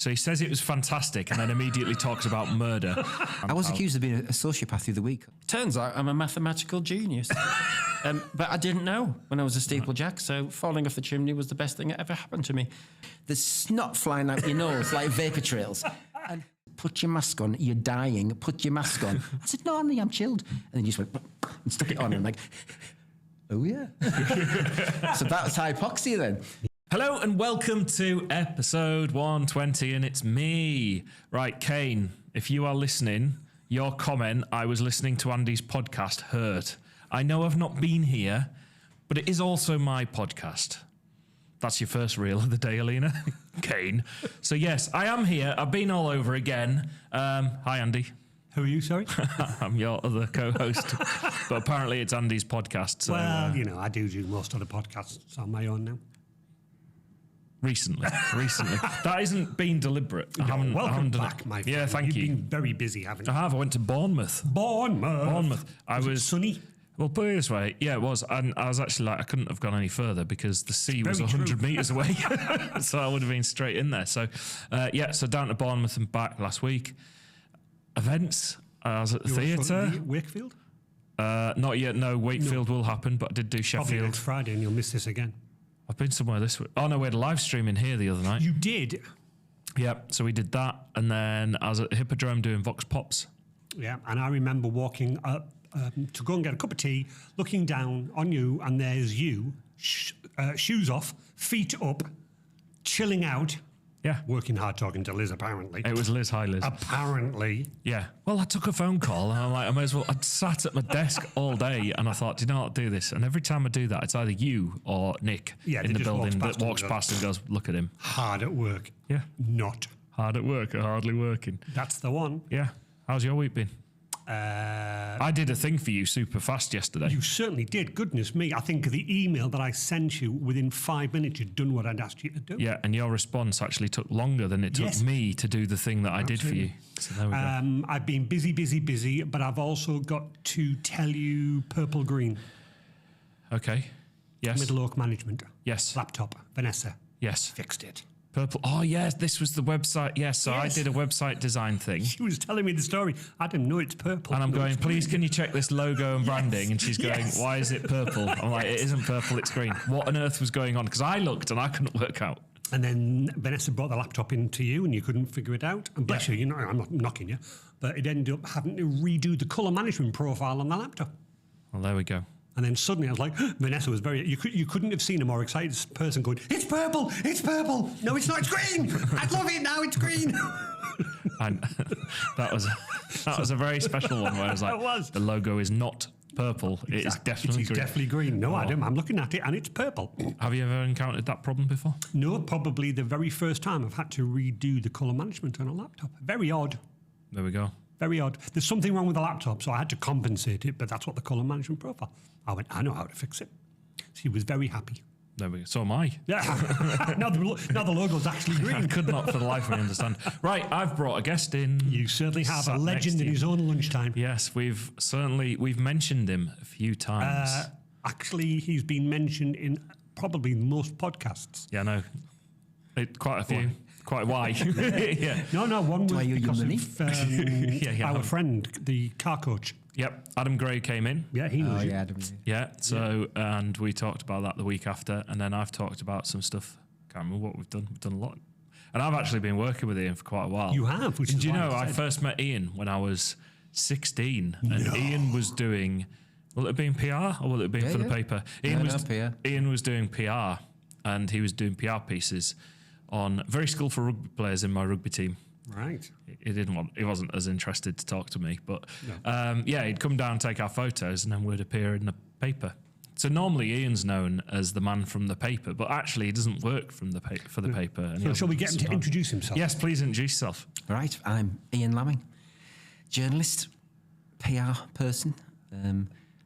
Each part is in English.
So he says it was fantastic and then immediately talks about murder. I was accused of being a sociopath the other week. Turns out I'm a mathematical genius. But I didn't know when I was a steeplejack, so falling off the chimney was the best thing that ever happened to me. There's snot flying out your nose like vapor trails. And put your mask on, you're dying, put your mask on. I said, no, I'm chilled. And then you just went and stuck it on and I'm like, oh yeah. So that was hypoxia then. Hello and welcome to episode 120 and it's me. Right, Kane, if you are listening, your comment, I was listening to Andy's podcast, hurt. I know I've not been here, but it is also my podcast. That's your first reel of the day, Alina. Kane. So yes, I am here. I've been all over again. Hi, Andy. Who are you, sorry? I'm your other co-host. But apparently it's Andy's podcast. So, well, I do most of the podcasts on my own now. Recently. That isn't been deliberate. Welcome back, my friend. Yeah, thank you. You've been very busy, haven't you? I have. I went to Bournemouth. Bournemouth. Was it sunny? Well, put it this way. Yeah, it was. And I was actually like, I couldn't have gone any further because the sea was Very 100 true. metres away. So I would have been straight in there. So, so down to Bournemouth and back last week. Events. I was at the theatre. Wakefield? Not yet. No, Wakefield will happen, but I did do Probably Sheffield. next Friday and you'll miss this again. I've been somewhere this week. Oh, no, we had a live stream in here the other night. You did? Yeah, so we did that. And then I was at the Hippodrome doing Vox Pops. Yeah, and I remember walking up to go and get a cup of tea, looking down on you, and there's you, shoes off, feet up, chilling out. Yeah. Working hard talking to Liz, apparently. It was Liz. Hi, Liz. Apparently. Yeah. Well, I took a phone call and I'm like, I may as well. I'd sat at my desk all day and I thought, do you know what, do this? And every time I do that, it's either you or Nick in the building that walks past and goes, look at him. Hard at work. Yeah. Not. Hard at work or hardly working. That's the one. Yeah. How's your week been? I did a thing for you super fast yesterday. You certainly did. Goodness me. I think the email that I sent you, within 5 minutes, you'd done what I'd asked you to do. Yeah, and your response actually took longer than it took me to do the thing that I did for you. So there we go. I've been busy, but I've also got to tell you Purple Green. Okay. Yes. Middle Oak Management. Yes. Laptop. Vanessa. Yes. Fixed it. Purple. Oh, yes, this was the website. Yes, so Yes. I did a website design thing. She was telling me the story. I didn't know it's purple. And I'm No, going, it's please, green. can you check this logo and branding? And she's going, Yes. why is it purple? I'm like, it isn't purple, it's green. What on earth was going on? Because I looked and I couldn't work out. And then Vanessa brought the laptop in to you and you couldn't figure it out. And bless you, I'm not knocking you, but it ended up having to redo the colour management profile on the laptop. Well, there we go. And then suddenly I was like, Vanessa was you couldn't have seen a more excited person going, it's purple. No, it's not, it's green. I love it now, it's green. And that was a very special one where I was like, It was. the logo is not purple, it is definitely It's green. definitely green. No, Adam, I'm looking at it and it's purple. Have you ever encountered that problem before? No, probably the very first time I've had to redo the colour management on a laptop. Very odd. There we go. Very odd. There's something wrong with the laptop, so I had to compensate it, but that's what the colour management profile. I went, I know how to fix it. She was very happy. There we go. So am I. Yeah. now the logo's actually I green. could not for the life of me understand. Right, I've brought a guest in. You certainly have Sat a next legend to in you. his own lunchtime. Yes, we've mentioned him a few times. Actually, he's been mentioned in probably most podcasts. Yeah, no. Quite a few. Quite why. Yeah. No, one was Why you because money? of Yeah. our friend, the car coach. Yep. Adam Gray came in. Yeah, he knows you. Yeah, Yeah. So, and we talked about that the week after. And then I've talked about some stuff. Can't remember what we've done. We've done a lot. And I've actually been working with Ian for quite a while. You have, which And is do you why know, I said- first met Ian when I was 16. And Ian was doing, will it have been PR or will it have been for the paper? Ian was doing PR and he was doing PR pieces on very skillful rugby players in my rugby team. Right. He wasn't as interested to talk to me, but he'd come down and take our photos and then we'd appear in the paper. So normally Ian's known as the man from the paper, but actually he doesn't work for the paper. And So shall we get him to introduce himself? Yes, please introduce yourself. Right, I'm Ian Lamming, journalist, PR person.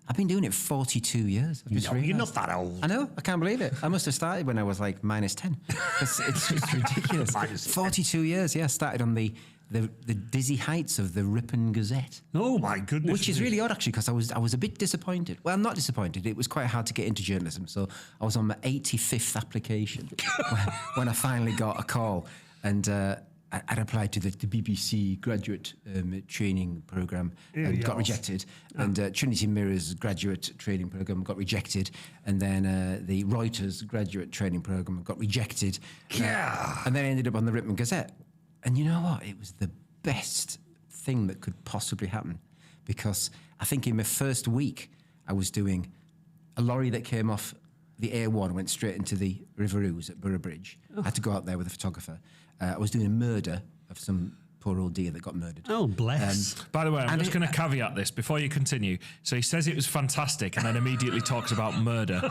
I've been doing it 42 years. I've just No, you're realised. not that old. I know, I can't believe it. I must have started when I was like -10. It's just ridiculous. 42 years, yeah. Started on the dizzy heights of the Ripon Gazette. Oh my goodness. Which is really odd actually, because I was a bit disappointed. Well, I'm not disappointed. It was quite hard to get into journalism. So I was on my 85th application when I finally got a call. And I'd applied to the BBC graduate training programme and got rejected. And Trinity Mirror's graduate training programme got rejected. And then the Reuters graduate training programme got rejected. And then I ended up on the Ripman Gazette. And you know what? It was the best thing that could possibly happen. Because I think in my first week, I was doing a lorry that came off the A1, went straight into the River Ouse at Borough Bridge. I had to go out there with a photographer. I was doing a murder of some poor old deer that got murdered. Oh, bless. By the way, I'm just going to caveat this before you continue. So he says it was fantastic and then immediately talks about murder.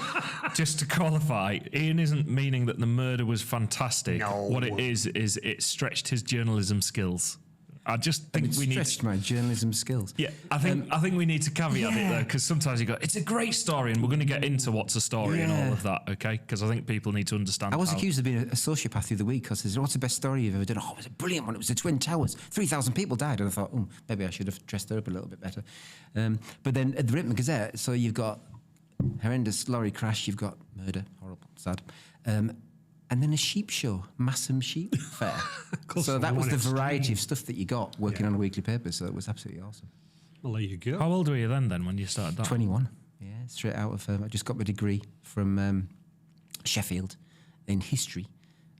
Just to qualify, Ian isn't meaning that the murder was fantastic. No. What it is it stretched his journalism skills. I just think we need stretched my journalism skills. Yeah, I think we need to caveat it though, because sometimes you go, it's a great story, and we're going to get into what's a story and all of that, okay? Because I think people need to understand. I was accused of being a sociopath the other week because they said, what's the best story you've ever done? Oh, it was a brilliant one. It was the Twin Towers. 3,000 people died. And I thought, maybe I should have dressed her up a little bit better. But then at the Ripman Gazette, so you've got horrendous lorry crash, you've got murder, horrible, sad. And then a sheep show, Massam Sheep Fair. So that was the variety of stuff that you got working on a weekly paper. So it was absolutely awesome. Well, there you go. How old were you then when you started that? 21. Yeah, straight out of... I just got my degree from Sheffield in history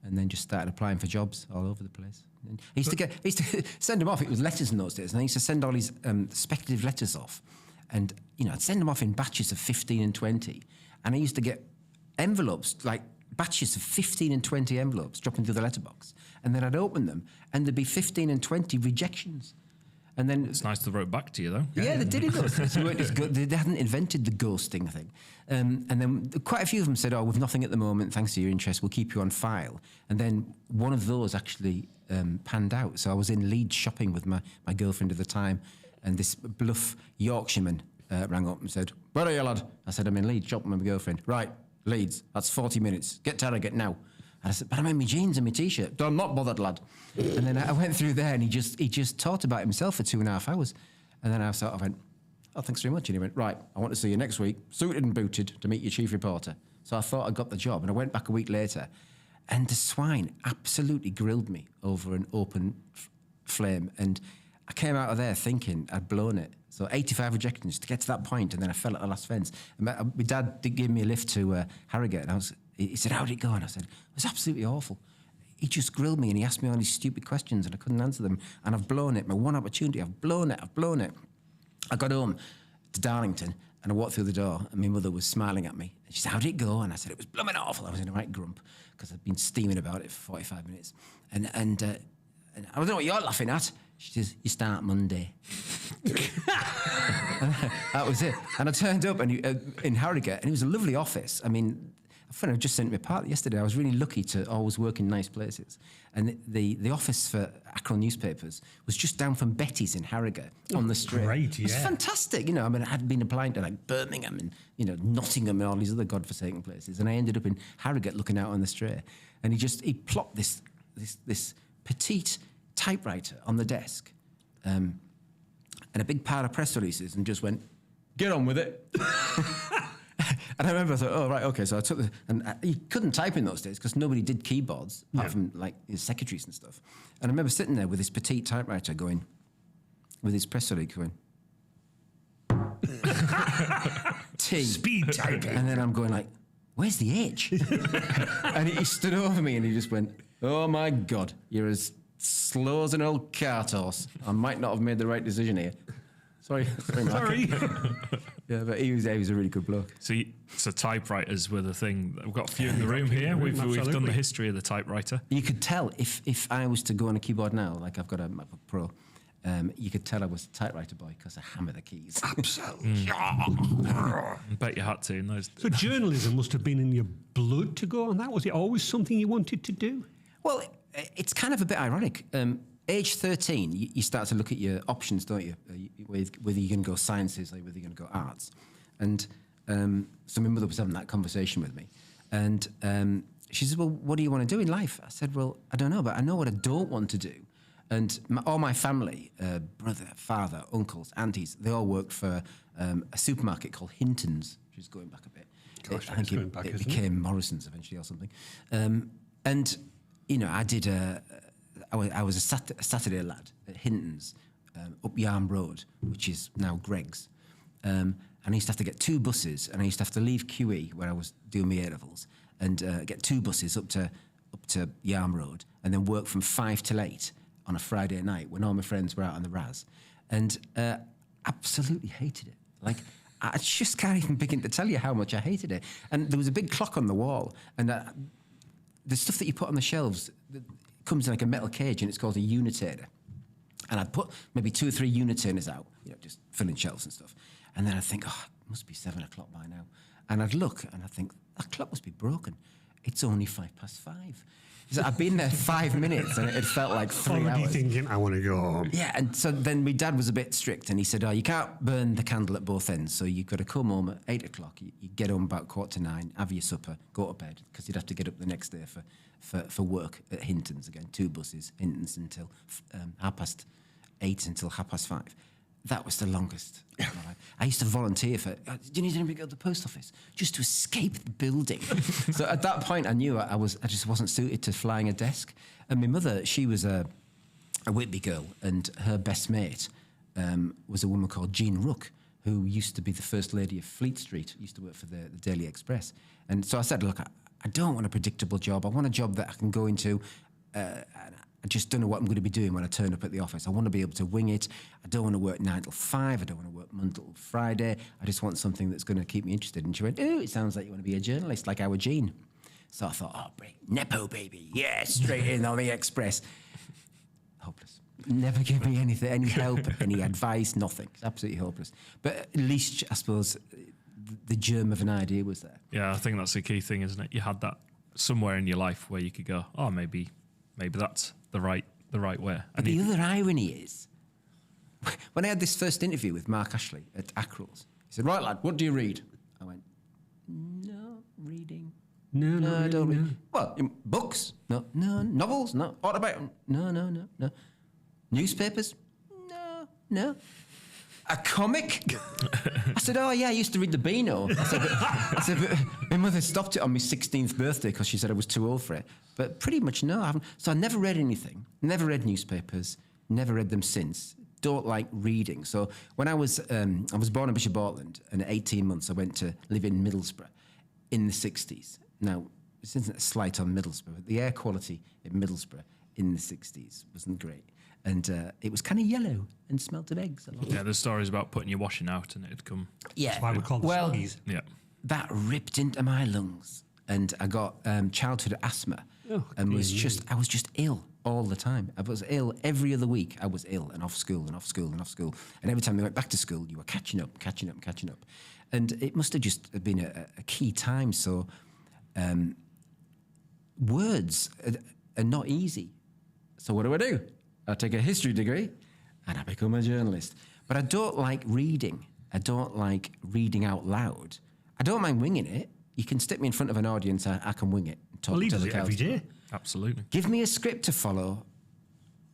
and then just started applying for jobs all over the place. And I used to send them off. It was letters in those days. And I used to send all these speculative letters off. And, I'd send them off in batches of 15 and 20. And I used to get envelopes, like batches of 15 and 20 envelopes dropped into the letterbox. And then I'd open them and there'd be 15 and 20 rejections. And then it's nice they wrote back to you, though. Yeah, they did it. They hadn't invented the ghosting thing. And then quite a few of them said, we've nothing at the moment, thanks to your interest, we'll keep you on file. And then one of those actually panned out. So I was in Leeds shopping with my girlfriend at the time, and this bluff Yorkshireman rang up and said, where are you, lad? I said, I'm in Leeds shopping with my girlfriend. Right, Leeds, that's 40 minutes. Get to Harrogate now. And I said, but I'm in my jeans and my T-shirt. I'm not bothered, lad. And then I went through there and he just talked about himself for 2.5 hours. And then I went, oh, thanks very much. And he went, right, I want to see you next week, suited and booted, to meet your chief reporter. So I thought I got the job. And I went back a week later and the swine absolutely grilled me over an open flame. And I came out of there thinking I'd blown it. So 85 rejections to get to that point, and then I fell at the last fence. And my dad did give me a lift to Harrogate, and he said, how did it go? And I said, it was absolutely awful. He just grilled me and he asked me all these stupid questions and I couldn't answer them. And I've blown it. My one opportunity, I've blown it. I got home to Darlington and I walked through the door and my mother was smiling at me. And she said, how did it go? And I said, it was blooming awful. I was in a right grump because I'd been steaming about it for 45 minutes. And I don't know what you're laughing at. She says, you start Monday. That was it. And I turned up in Harrogate and it was a lovely office. I mean, a friend had just sent me a party yesterday. I was really lucky to always work in nice places. And the office for Acron newspapers was just down from Betty's in Harrogate on the street. Great, yeah. It was fantastic. I had been applying to like Birmingham and Nottingham and all these other godforsaken places. And I ended up in Harrogate looking out on the street. And he plopped this petite typewriter on the desk and a big pile of press releases and just went, get on with it. And I remember I thought, oh, right, okay. So I took you couldn't type in those days because nobody did keyboards apart from like his secretaries and stuff. And I remember sitting there with this petite typewriter going, with his press release going, T. Speed typing. And then I'm going like, where's the H? And he stood over me and he just went, oh my God, you're as slow as an old cart horse. I might not have made the right decision here. Sorry, Mark. Sorry. Yeah, but he was a really good bloke. So typewriters were the thing. We've got a few in the room here. We've done the history of the typewriter. You could tell if I was to go on a keyboard now, like I've got a MacBook Pro, you could tell I was a typewriter boy because I hammer the keys. Absolutely. I bet you had to in those. So journalism must have been in your blood to go on that. Was it always something you wanted to do? Well, it's kind of a bit ironic. Age 13, you start to look at your options, don't you? Whether you're going to go sciences or whether you're going to go arts. And so my mother was having that conversation with me. And she said, well, what do you want to do in life? I said, well, I don't know, but I know what I don't want to do. And all my family, brother, father, uncles, aunties, they all worked for a supermarket called Hinton's, which is going back a bit. Gosh, I think it became Morrison's eventually or something. And, I did I was a Saturday lad at Hinton's, up Yarm Road, which is now Greg's. And I used to have to get 2 buses, and I used to have to leave QE, where I was doing my A-levels, and get 2 buses up to Yarm Road, and then work from 5 till 8 on a Friday night when all my friends were out on the Raz. And absolutely hated it. Like, I just can't even begin to tell you how much I hated it. And there was a big clock on the wall, and the stuff that you put on the shelves comes in like a metal cage, and it's called a unitator. And I'd put maybe 2 or 3 unitators out, just filling shelves and stuff. And then I'd think, oh, it must be 7 o'clock by now. And I'd look, and I'd think, that clock must be broken. It's only 5:05. So I'd been there 5 minutes, and it felt like 3 Already hours. thinking, I want to go home. Yeah, and so then my dad was a bit strict, and he said, you can't burn the candle at both ends, so you've got to come home at 8 o'clock. You get home about 8:45, have your supper, go to bed, because you'd have to get up the next day for work at Hinton's again, 2 buses, Hinton's until 8:30 until 5:30. That was the longest of my life. I used to volunteer for, do you need anybody to go to the post office? Just to escape the building. So at that point, I knew I just wasn't suited to flying a desk. And my mother, she was a Whitby girl, and her best mate was a woman called Jean Rook, who used to be the first lady of Fleet Street, used to work for the Daily Express. And so I said, look, I don't want a predictable job. I want a job that I can go into. I just don't know what I'm going to be doing when I turn up at the office. I want to be able to wing it. I don't want to work 9 till 5. I don't want to work Monday till Friday. I just want something that's going to keep me interested. And she went, oh, it sounds like you want to be a journalist like our Jean. So I thought, oh, great. Nepo baby. Yeah, straight in on the Express. Hopeless. Never give me anything, any help, any advice, nothing. It's absolutely hopeless. But at least, I suppose, the germ of an idea was there. Yeah, I think that's the key thing, isn't it? You had that somewhere in your life where you could go, oh, maybe that's the right way. But the other irony is, when I had this first interview with Mark Ashley at Ackrell's, he said, right, lad, what do you read? I went, no, reading. No, I don't read. Well, books? No. Novels? No. Autobiography? No. Newspapers? No. A comic? I said, oh, yeah, I used to read the Beano. I said, but my mother stopped it on my 16th birthday because she said I was too old for it. But pretty much, no, I haven't. So I never read anything, never read newspapers, never read them since. Don't like reading. So when I was born in Bishop Auckland, and at 18 months I went to live in Middlesbrough in the 60s. Now, this isn't a slight on Middlesbrough, but the air quality in Middlesbrough in the 60s wasn't great. And it was kind of yellow and smelt of eggs a lot. Yeah, there's stories about putting your washing out and it'd come. Yeah. That's why we call them sluggies. Yeah. That ripped into my lungs, and I got childhood asthma, and I was just ill all the time. I was ill every other week. I was ill and off school. And every time they went back to school, you were catching up. And it must have just been a key time. So words are not easy. So what do? I take a history degree and I become a journalist. But I don't like reading. I don't like reading out loud. I don't mind winging it. You can stick me in front of an audience, I can wing it. And talk Well, he to does the it every cows. day. Absolutely. Give me a script to follow.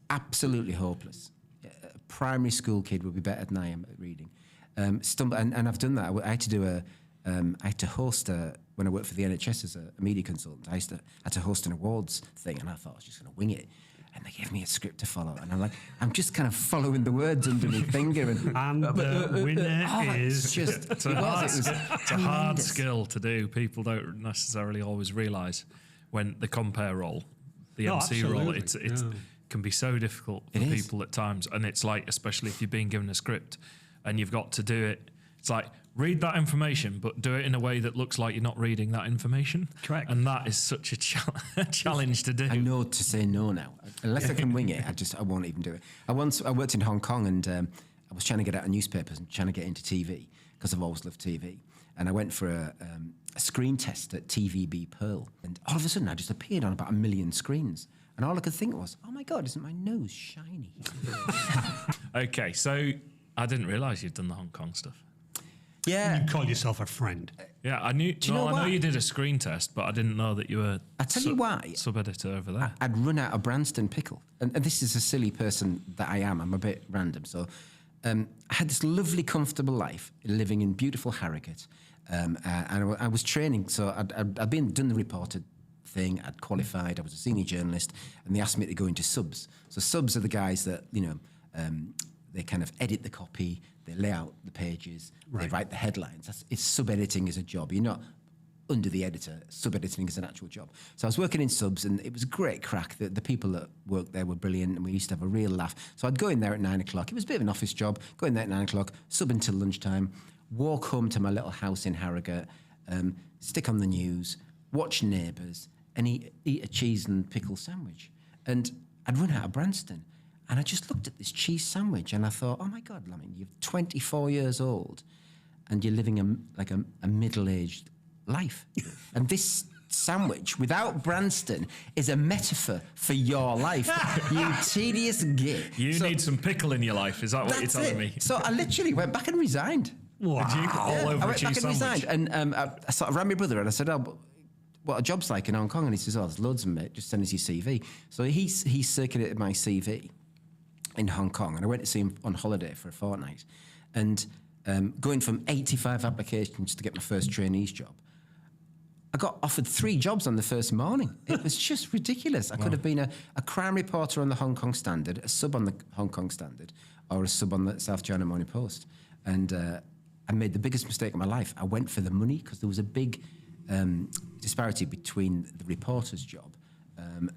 Absolutely hopeless. A primary school kid would be better than I am at reading. And I've done that. I had to do I had to host when I worked for the NHS as a media consultant. I had to host an awards thing, and I thought I was just going to wing it. And they gave me a script to follow, and I'm just kind of following the words under my finger. And the winner is... It's a hard skill to do. People don't necessarily always realise when the compare role, the MC role, absolutely. it can be so difficult for people at times. And it's like, especially if you're being given a script and you've got to do it, it's like, read that information, but do it in a way that looks like you're not reading that information. Correct. And that is such a challenge to do. I know to say no now. Unless I can wing it, I won't even do it. I worked in Hong Kong, and I was trying to get out of newspapers and trying to get into TV because I've always loved TV. And I went for a screen test at TVB Pearl, and all of a sudden I just appeared on about 1 million screens. And all I could think was, oh my God, isn't my nose shiny? Okay, so I didn't realise you'd done the Hong Kong stuff. Yeah. You call yourself a friend. Yeah, I knew. you know I know why? you did a screen test, but I didn't know that you were. I tell you why. Sub-editor over there. I'd run out of Branston pickle. And this is a silly person that I am. I'm a bit random. So I had this lovely, comfortable life living in beautiful Harrogate. And I was training. So I'd done the reporter thing. I'd qualified. I was a senior journalist, and they asked me to go into subs. So subs are the guys that they kind of edit the copy, they lay out the pages, they write the headlines. It's sub-editing as a job. You're not under the editor. Sub-editing is an actual job. So I was working in subs, and it was a great crack. The people that worked there were brilliant, and we used to have a real laugh. So I'd go in there at 9 o'clock. It was a bit of an office job. Go in there at 9 o'clock, sub until lunchtime, walk home to my little house in Harrogate, stick on the news, watch Neighbours, and eat a cheese and pickle sandwich. And I'd run out of Branston. And I just looked at this cheese sandwich, and I thought, oh, my God, Lamming, you're 24 years old, and you're living a middle-aged life. And this sandwich, without Branston, is a metaphor for your life. You tedious git. You need some pickle in your life, is that what you're telling me? So I literally went back and resigned. Wow. Did you? All over I a went back cheese and sandwich. resigned. And I sort of ran my brother, and I said, oh, what a job's like in Hong Kong. And he says, oh, there's loads of them, mate. Just send us your CV. So he circulated my CV in Hong Kong, and I went to see him on holiday for a fortnight. And going from 85 applications to get my first trainee's job, I got offered 3 jobs on the first morning. It was just ridiculous. I could have been a crime reporter on the Hong Kong Standard, a sub on the Hong Kong Standard, or a sub on the South China Morning Post. And I made the biggest mistake of my life. I went for the money because there was a big disparity between the reporter's job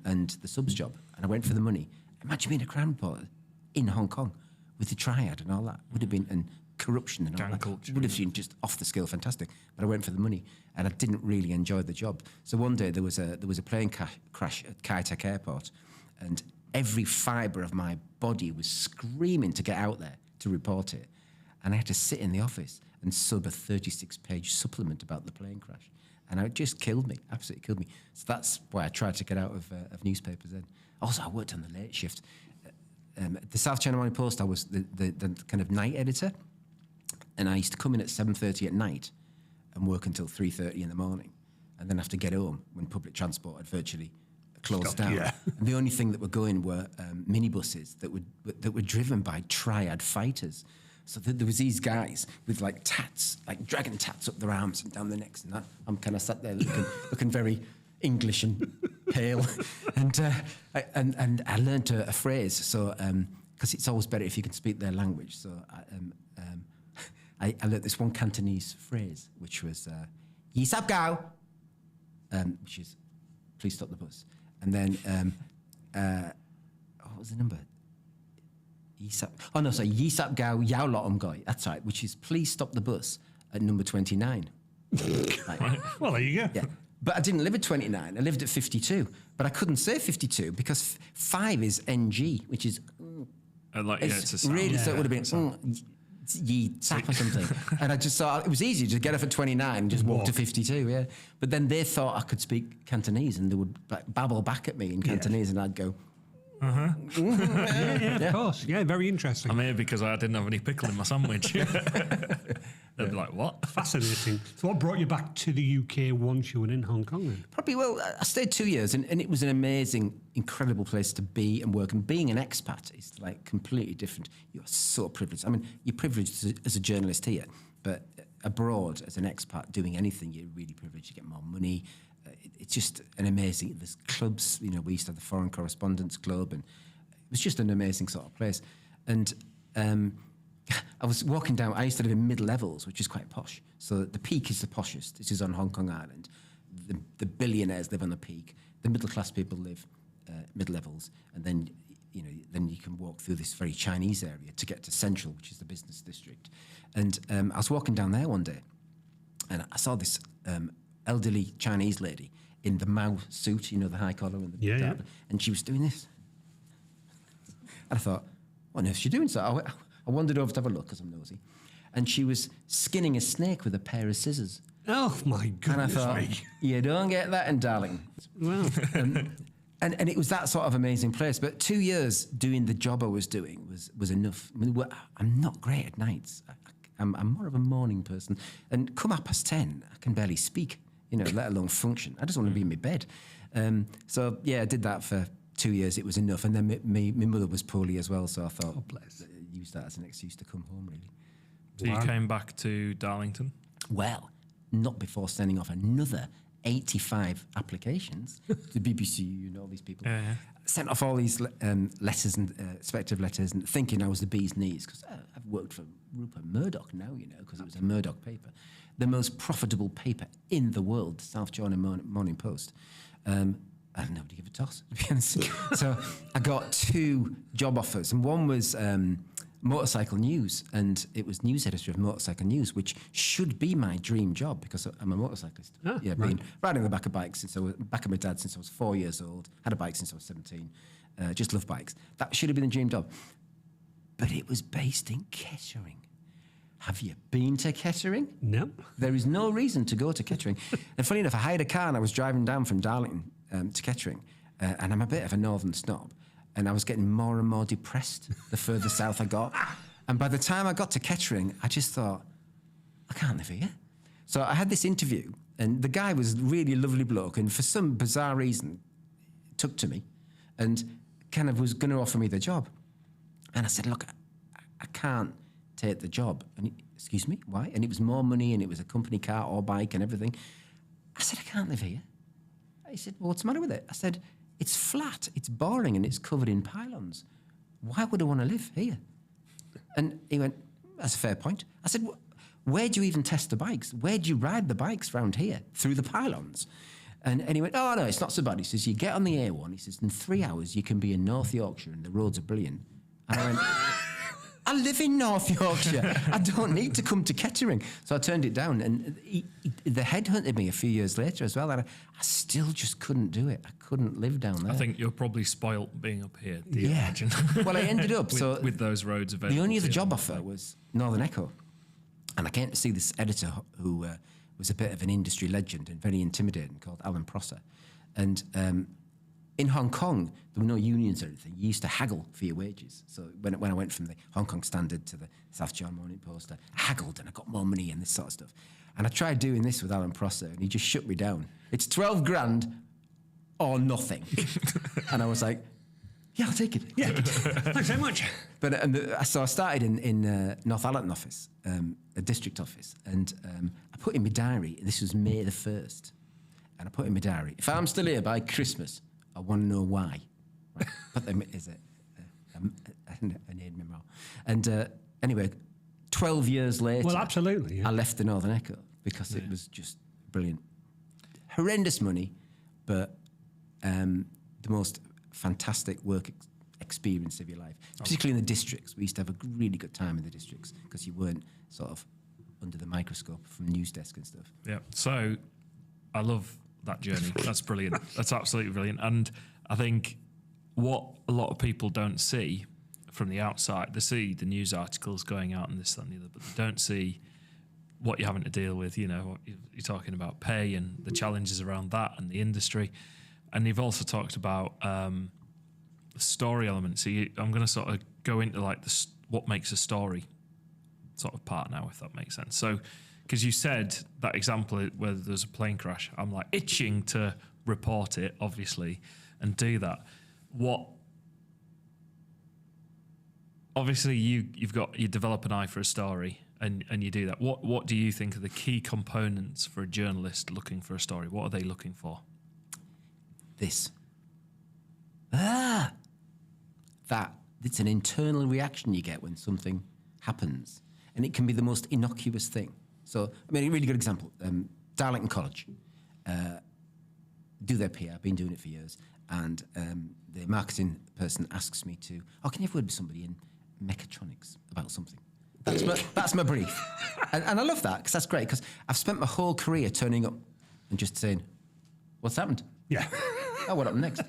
and the sub's job. And I went for the money. Imagine being a crime reporter in Hong Kong with the triad and all that. Would have been, and corruption and all Gang that. culture. Would have been just off the scale fantastic. But I went for the money, and I didn't really enjoy the job. So one day there was a plane crash at Kai Tak Airport, and every fibre of my body was screaming to get out there to report it. And I had to sit in the office and sub a 36-page supplement about the plane crash. And it just killed me, absolutely killed me. So that's why I tried to get out of newspapers then. Also, I worked on the late shift. The South China Morning Post, I was the kind of night editor. And I used to come in at 7:30 at night and work until 3:30 in the morning, and then have to get home when public transport had virtually closed down. Yeah. And the only thing that were going were minibuses that were driven by triad fighters. So there was these guys with like tats, like dragon tats up their arms and down their necks, and I'm kind of sat there looking very English and pale, and I learned a phrase. So because it's always better if you can speak their language. So I learnt this one Cantonese phrase, which was "Yi sap gao," which is "Please stop the bus." And then what was the number? Yi sap gao yao lot goi. That's right, which is "Please stop the bus" at number 29. Like, Well, there you go. yeah. But I didn't live at 29. I lived at 52. But I couldn't say 52 because 5 is NG, which is It's a sound. really, so it would have been ye sap or something. And I just thought it was easy to get off at 29 and just walk to 52, yeah. But then they thought I could speak Cantonese, and they would like, babble back at me in Cantonese, and I'd go, Yeah, of course. Yeah, very interesting. I'm here because I didn't have any pickle in my sandwich. They'd be like, what? Fascinating. So what brought you back to the UK once you were in Hong Kong then? probably, well, I stayed 2 years, and it was an amazing, incredible place to be and work. And being an expat is like completely different. You're so privileged. I mean, you're privileged as a journalist here, but abroad as an expat doing anything, you're really privileged. You get more money. It's just an amazing, there's clubs, you know, we used to have the Foreign Correspondents Club, and it was just an amazing sort of place. And I was walking down, I used to live in mid-levels, which is quite posh. So the Peak is the poshest. This is on Hong Kong Island. The billionaires live on the Peak. The middle-class people live mid-levels. And then, you know, then you can walk through this very Chinese area to get to Central, which is the business district. And I was walking down there one day, and I saw this elderly Chinese lady in the Mao suit, you know, the high collar and the Yeah. and she was doing this. And I thought, what on earth is she doing? So I wandered over to have a look because I'm nosy. And she was skinning a snake with a pair of scissors. Oh, my And I goodness thought, me. you don't get that in Darling. Well, And it was that sort of amazing place. But 2 years doing the job I was doing was enough. I mean, I'm not great at nights. I'm more of a morning person. And come 10:30, I can barely speak, you know, let alone function. I just want to be in my bed. So, yeah, I did that for 2 years. It was enough. And then my mother was poorly as well. So I thought, use that as an excuse to come home, really. So you came back to Darlington? Well, not before sending off another 85 applications to BBC and all these people. Yeah. Sent off all these letters and speculative letters, and thinking I was the bee's knees, because I've worked for Rupert Murdoch now, because it was a Murdoch paper, the most profitable paper in the world, the South China Morning Post. And nobody gave a toss, to be honest. So I got 2 job offers, and one was Motorcycle News, and it was news editor of Motorcycle News, which should be my dream job because I'm a motorcyclist. Been riding on the back of bikes back of my dad since I was 4 years old. Had a bike since I was 17. Just love bikes. That should have been the dream job, but it was based in Kettering. Have you been to Kettering? No. There is no reason to go to Kettering. And funny enough, I hired a car and I was driving down from Darlington to Kettering, and I'm a bit of a northern snob. And I was getting more and more depressed the further south I got. And by the time I got to Kettering, I just thought, I can't live here. So I had this interview, and the guy was really a lovely bloke, and for some bizarre reason, took to me and kind of was going to offer me the job. And I said, look, I can't take the job. And excuse me, why? And it was more money, and it was a company car or bike and everything. I said, I can't live here. He said, well, what's the matter with it? I said, it's flat, it's boring, and it's covered in pylons. Why would I want to live here? And he went, that's a fair point. I said, where do you even test the bikes? Where do you ride the bikes round here? Through the pylons? And he went, oh, no, it's not so bad. He says, you get on the A1. He says, in 3 hours, you can be in North Yorkshire, and the roads are brilliant. And I went, I live in North Yorkshire. I don't need to come to Kettering. So I turned it down, and the headhunted me a few years later as well, and I still just couldn't do it. I couldn't live down there. I think you're probably spoilt being up here, do you imagine? Well, I ended up with those roads available. The only other to you. job offer was Northern Echo, and I came to see this editor who was a bit of an industry legend and very intimidating, called Alan Prosser. And in Hong Kong, there were no unions or anything. You used to haggle for your wages. So when I went from the Hong Kong Standard to the South China Morning Post, I haggled and I got more money and this sort of stuff. And I tried doing this with Alan Prosser, and he just shut me down. It's 12 grand or nothing. And I was like, yeah, I'll take it. Yeah, thanks very much. But so I started in North Allerton office, a district office, and I put in my diary, this was May the 1st, and I put in my diary, if I'm still here by Christmas, I want to know why. Right? But there is a name memo. And anyway, 12 years later, Well, absolutely. Yeah. I left the Northern Echo because it was just brilliant. Horrendous money, but the most fantastic work experience of your life, particularly in the districts. We used to have a really good time in the districts because you weren't sort of under the microscope from news desk and stuff. Yeah. So I love that journey. That's brilliant. That's absolutely brilliant. And I think what a lot of people don't see from the outside, they see the news articles going out and this, that, and the other, but they don't see what you're having to deal with. You know, you're talking about pay and the challenges around that and the industry. And you've also talked about the story element. So I'm going to sort of go into like what makes a story sort of part now, if that makes sense. So, because you said that example where there's a plane crash, I'm like itching to report it, obviously, and do that. Obviously, you develop an eye for a story, and you do that. What do you think are the key components for a journalist looking for a story? What are they looking for? This. That. It's an internal reaction you get when something happens. And it can be the most innocuous thing. So, I mean, a really good example. Darlington College do their PR. I've been doing it for years. And the marketing person asks me can you have a word with somebody in mechatronics about something? That's my brief. And I love that, because that's great, because I've spent my whole career turning up and just saying, what's happened? Yeah. Oh, what happened next?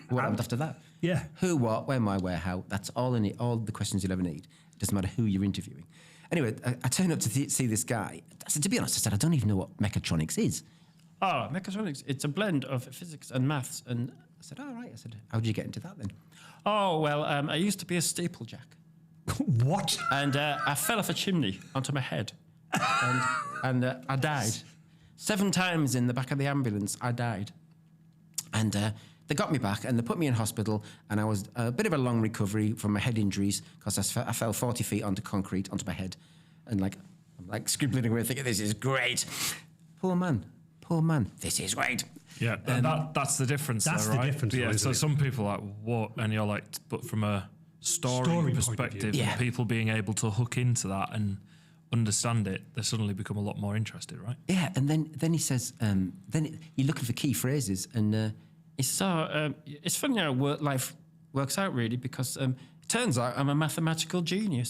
What happened after that? Yeah. Who, what, when, why, where, how. That's all all the questions you'll ever need. It doesn't matter who you're interviewing. Anyway, I turned up to see this guy. I said, to be honest, I said, I don't even know what mechatronics is. Oh, mechatronics, it's a blend of physics and maths. And I said, all right. I said, how did you get into that then? oh, well, I used to be a steeplejack. What? And I fell off a chimney onto my head. And I died. 7 times in the back of the ambulance, I died. And they got me back and they put me in hospital, and I was a bit of a long recovery from my head injuries because I fell 40 feet onto concrete, onto my head. And I'm scribbling away thinking, this is great. Poor poor man. This is right. Yeah, that's the difference. That's though, the right? difference, Yeah, though, so isn't it? some people are like, what? And you're like, but from a story Story point of perspective, view. Yeah. and people being able to hook into that and understand it, they suddenly become a lot more interested, right? Yeah, and then he says, you're looking for key phrases, and It's funny how life works out, really, because it turns out I'm a mathematical genius.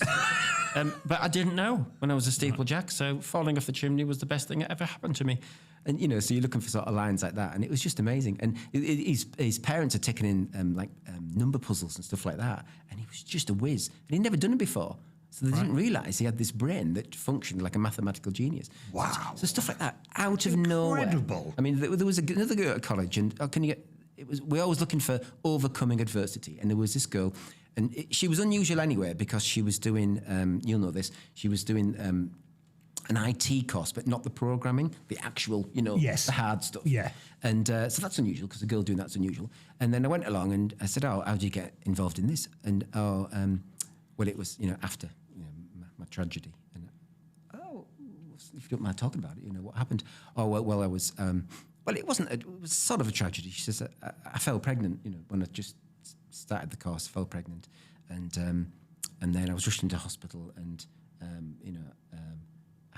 But I didn't know when I was a steeplejack, so falling off the chimney was the best thing that ever happened to me. and so you're looking for sort of lines like that, and it was just amazing. And his parents had taken in number puzzles and stuff like that, and he was just a whiz, and he'd never done it before. So they didn't realise he had this brain that functioned like a mathematical genius. Wow. So stuff like that out of nowhere. Incredible. I mean, there was another girl at college, and we're always looking for overcoming adversity. And there was this girl, and she was unusual anyway because she was doing, you'll know this, she was doing an IT course, but not the programming, the actual, Yes. the hard stuff. Yeah. And so that's unusual because a girl doing that's unusual. And then I went along and I said, how did you get involved in this? And well, it was, after my tragedy. And if you don't mind talking about it, what happened? Oh, well, I was, well, it wasn't, it was sort of a tragedy. She says, I fell pregnant, when I just started the course, fell pregnant. And then I was rushed into hospital and,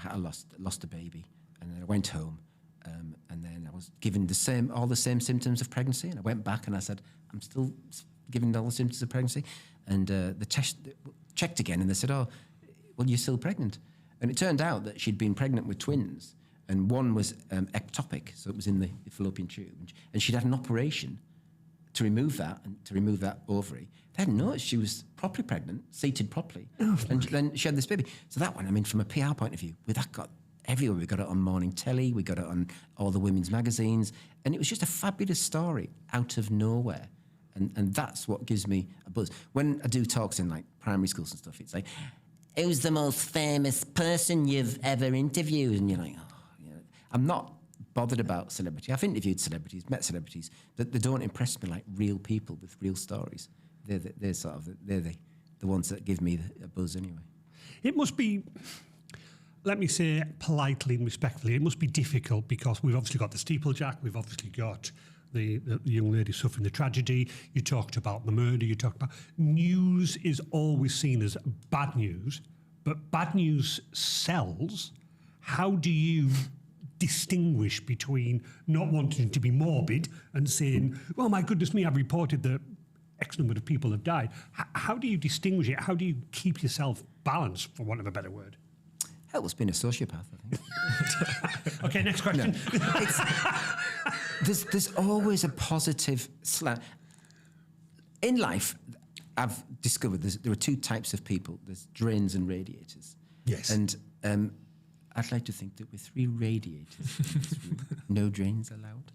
I lost a baby. And then I went home. And then I was given all the same symptoms of pregnancy. And I went back and I said, I'm still giving all the symptoms of pregnancy. And the test checked again and they said, oh, well, you're still pregnant. And it turned out that she'd been pregnant with twins. And one was ectopic, so it was in the fallopian tube. And she'd had an operation to remove that ovary. They hadn't noticed she was properly pregnant, seated properly. And then she had this baby. So that one, I mean, from a PR point of view, that got everywhere. We got it on morning telly, we got it on all the women's magazines. And it was just a fabulous story out of nowhere. And that's what gives me a buzz. When I do talks in like primary schools and stuff, it's like, who's the most famous person you've ever interviewed? And you're like, I'm not bothered about celebrity. I've interviewed celebrities, met celebrities, but they don't impress me like real people with real stories. They're the ones that give me a buzz anyway. It must be, let me say politely and respectfully, it must be difficult because we've obviously got the steeplejack, we've obviously got the young lady suffering the tragedy, you talked about the murder, you talked about... News is always seen as bad news, but bad news sells. How do you distinguish between not wanting to be morbid and saying, oh my goodness me, I've reported that X number of people have died? How do you distinguish it? How do you keep yourself balanced, for want of a better word? Hell, it's been a sociopath, I think. Okay, next question. There's always a positive slant. In life, I've discovered there are two types of people. There's drains and radiators. Yes. And I'd like to think that with 3 radiators in this room, no drains allowed.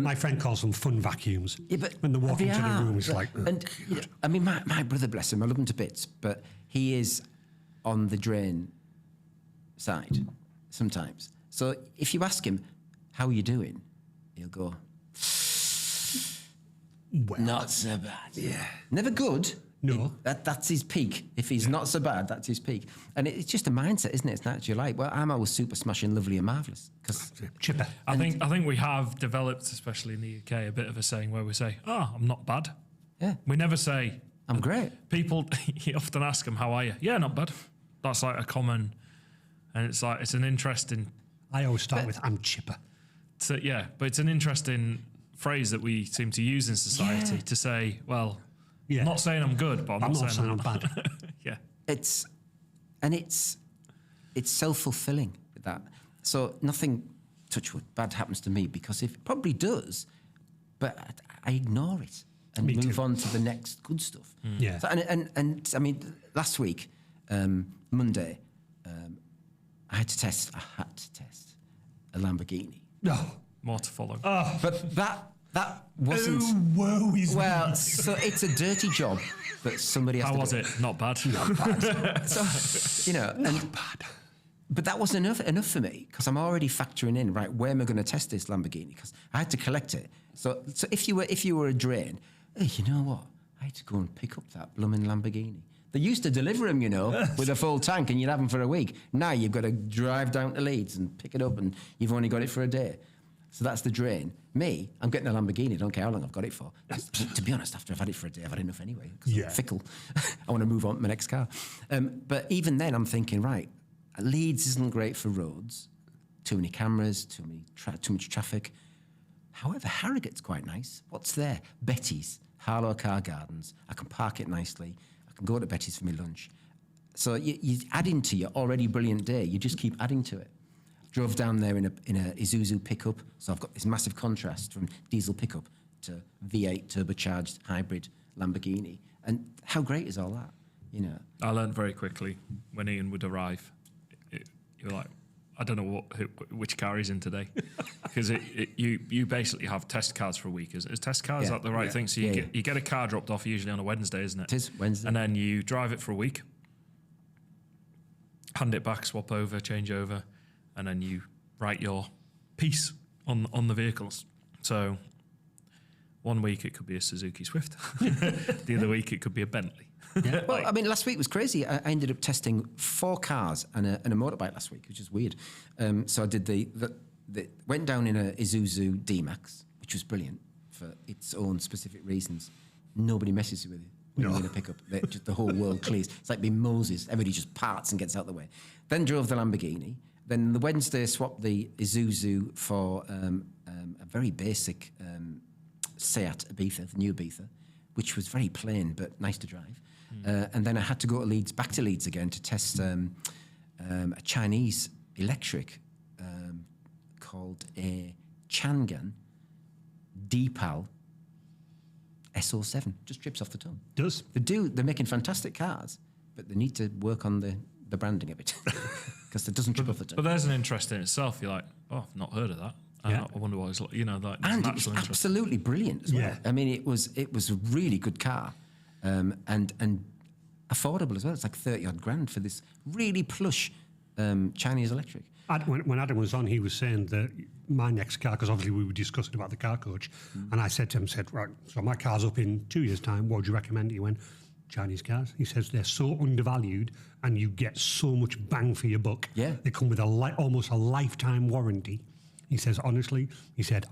My friend calls them fun vacuums. Yeah, but when they walk they into the are, room, it's but- like... And I mean, my brother, bless him, I love him to bits, but he is on the drain side sometimes. So if you ask him, how are you doing? He'll go, well, not so bad. Yeah. Never good. No. That's his peak. If he's not so bad, that's his peak. And it's just a mindset, isn't it? It's not you're like, well, I'm always super smashing, lovely and marvellous. chipper. I think we have developed, especially in the UK, a bit of a saying where we say, "Oh, I'm not bad." Yeah. We never say, I'm great. People, you often ask them, "How are you?" Yeah, not bad. That's like a common, and it's like it's an interesting. I always start with, I'm chipper. But it's an interesting phrase that we seem to use in society Yeah. to say, well, Yeah. I'm not saying I'm good, but I'm not saying I'm bad. Yeah. It's self-fulfilling with that. So nothing, touch wood, bad happens to me because it probably does, but I ignore it and Me move too. on to the next good stuff. Yeah. So, and I mean, last week, Monday, I had to test a Lamborghini. No. More to follow. But that wasn't... Oh, woe is Well, me. so it's a dirty job that somebody has How to was do. it? Not bad. So, and but that wasn't enough for me because I'm already factoring in, right, where am I going to test this Lamborghini? Because I had to collect it. So if you were a drain, hey, you know what? I had to go and pick up that blooming Lamborghini. They used to deliver them, with a full tank and you'd have them for a week. Now you've got to drive down to Leeds and pick it up and you've only got it for a day. So that's the drain. Me, I'm getting a Lamborghini. I don't care how long I've got it for. To be honest, after I've had it for a day, I've had enough anyway. Because I'm fickle. I want to move on to my next car. But even then, I'm thinking, right, Leeds isn't great for roads. Too many cameras, too much traffic. However, Harrogate's quite nice. What's there? Betty's, Harlow Car Gardens. I can park it nicely. I can go to Betty's for my lunch. So you add into your already brilliant day. You just keep adding to it. Drove down there in a Isuzu pickup. So I've got this massive contrast from diesel pickup to V8 turbocharged hybrid Lamborghini. And how great is all that? You know. I learned very quickly when Ian would arrive. You're like, I don't know which car he's in today, because you basically have test cars for a week. Is test cars is that the right thing? So you get a car dropped off usually on a Wednesday, isn't it? It is Wednesday, and then you drive it for a week, hand it back, swap over, change over, and then you write your piece on the vehicles. So one week it could be a Suzuki Swift, the other week it could be a Bentley. Yeah. Well, I mean, last week was crazy. I ended up testing 4 cars and a motorbike last week, which is weird. So I did the went down in a Isuzu D-Max, which was brilliant for its own specific reasons. Nobody messes with it when you're in a pickup. Just the whole world clears. It's like being Moses. Everybody just parts and gets out of the way. Then drove the Lamborghini. Then the Wednesday swapped the Isuzu for a very basic Seat Ibiza, the new Ibiza, which was very plain but nice to drive. And then I had to go back to Leeds again to test a Chinese electric called a Changan Deepal SO7. Just trips off the tongue. Does? They're making fantastic cars, but they need to work on the branding a bit because it doesn't trip off the tongue. But there's an interest in itself. You're like, oh, I've not heard of that. I wonder what it's like. You know, like, and it's absolutely brilliant as well. Yeah. I mean, it was a really good car, and affordable as well. It's like 30 odd grand for this really plush Chinese electric. When Adam was on, he was saying that my next car, because obviously we were discussing about the car coach, and I said to him, right, so my car's up in 2 years' time. What would you recommend? He went, Chinese cars. He says they're so undervalued, and you get so much bang for your buck. Yeah, they come with almost a lifetime warranty. He says, honestly,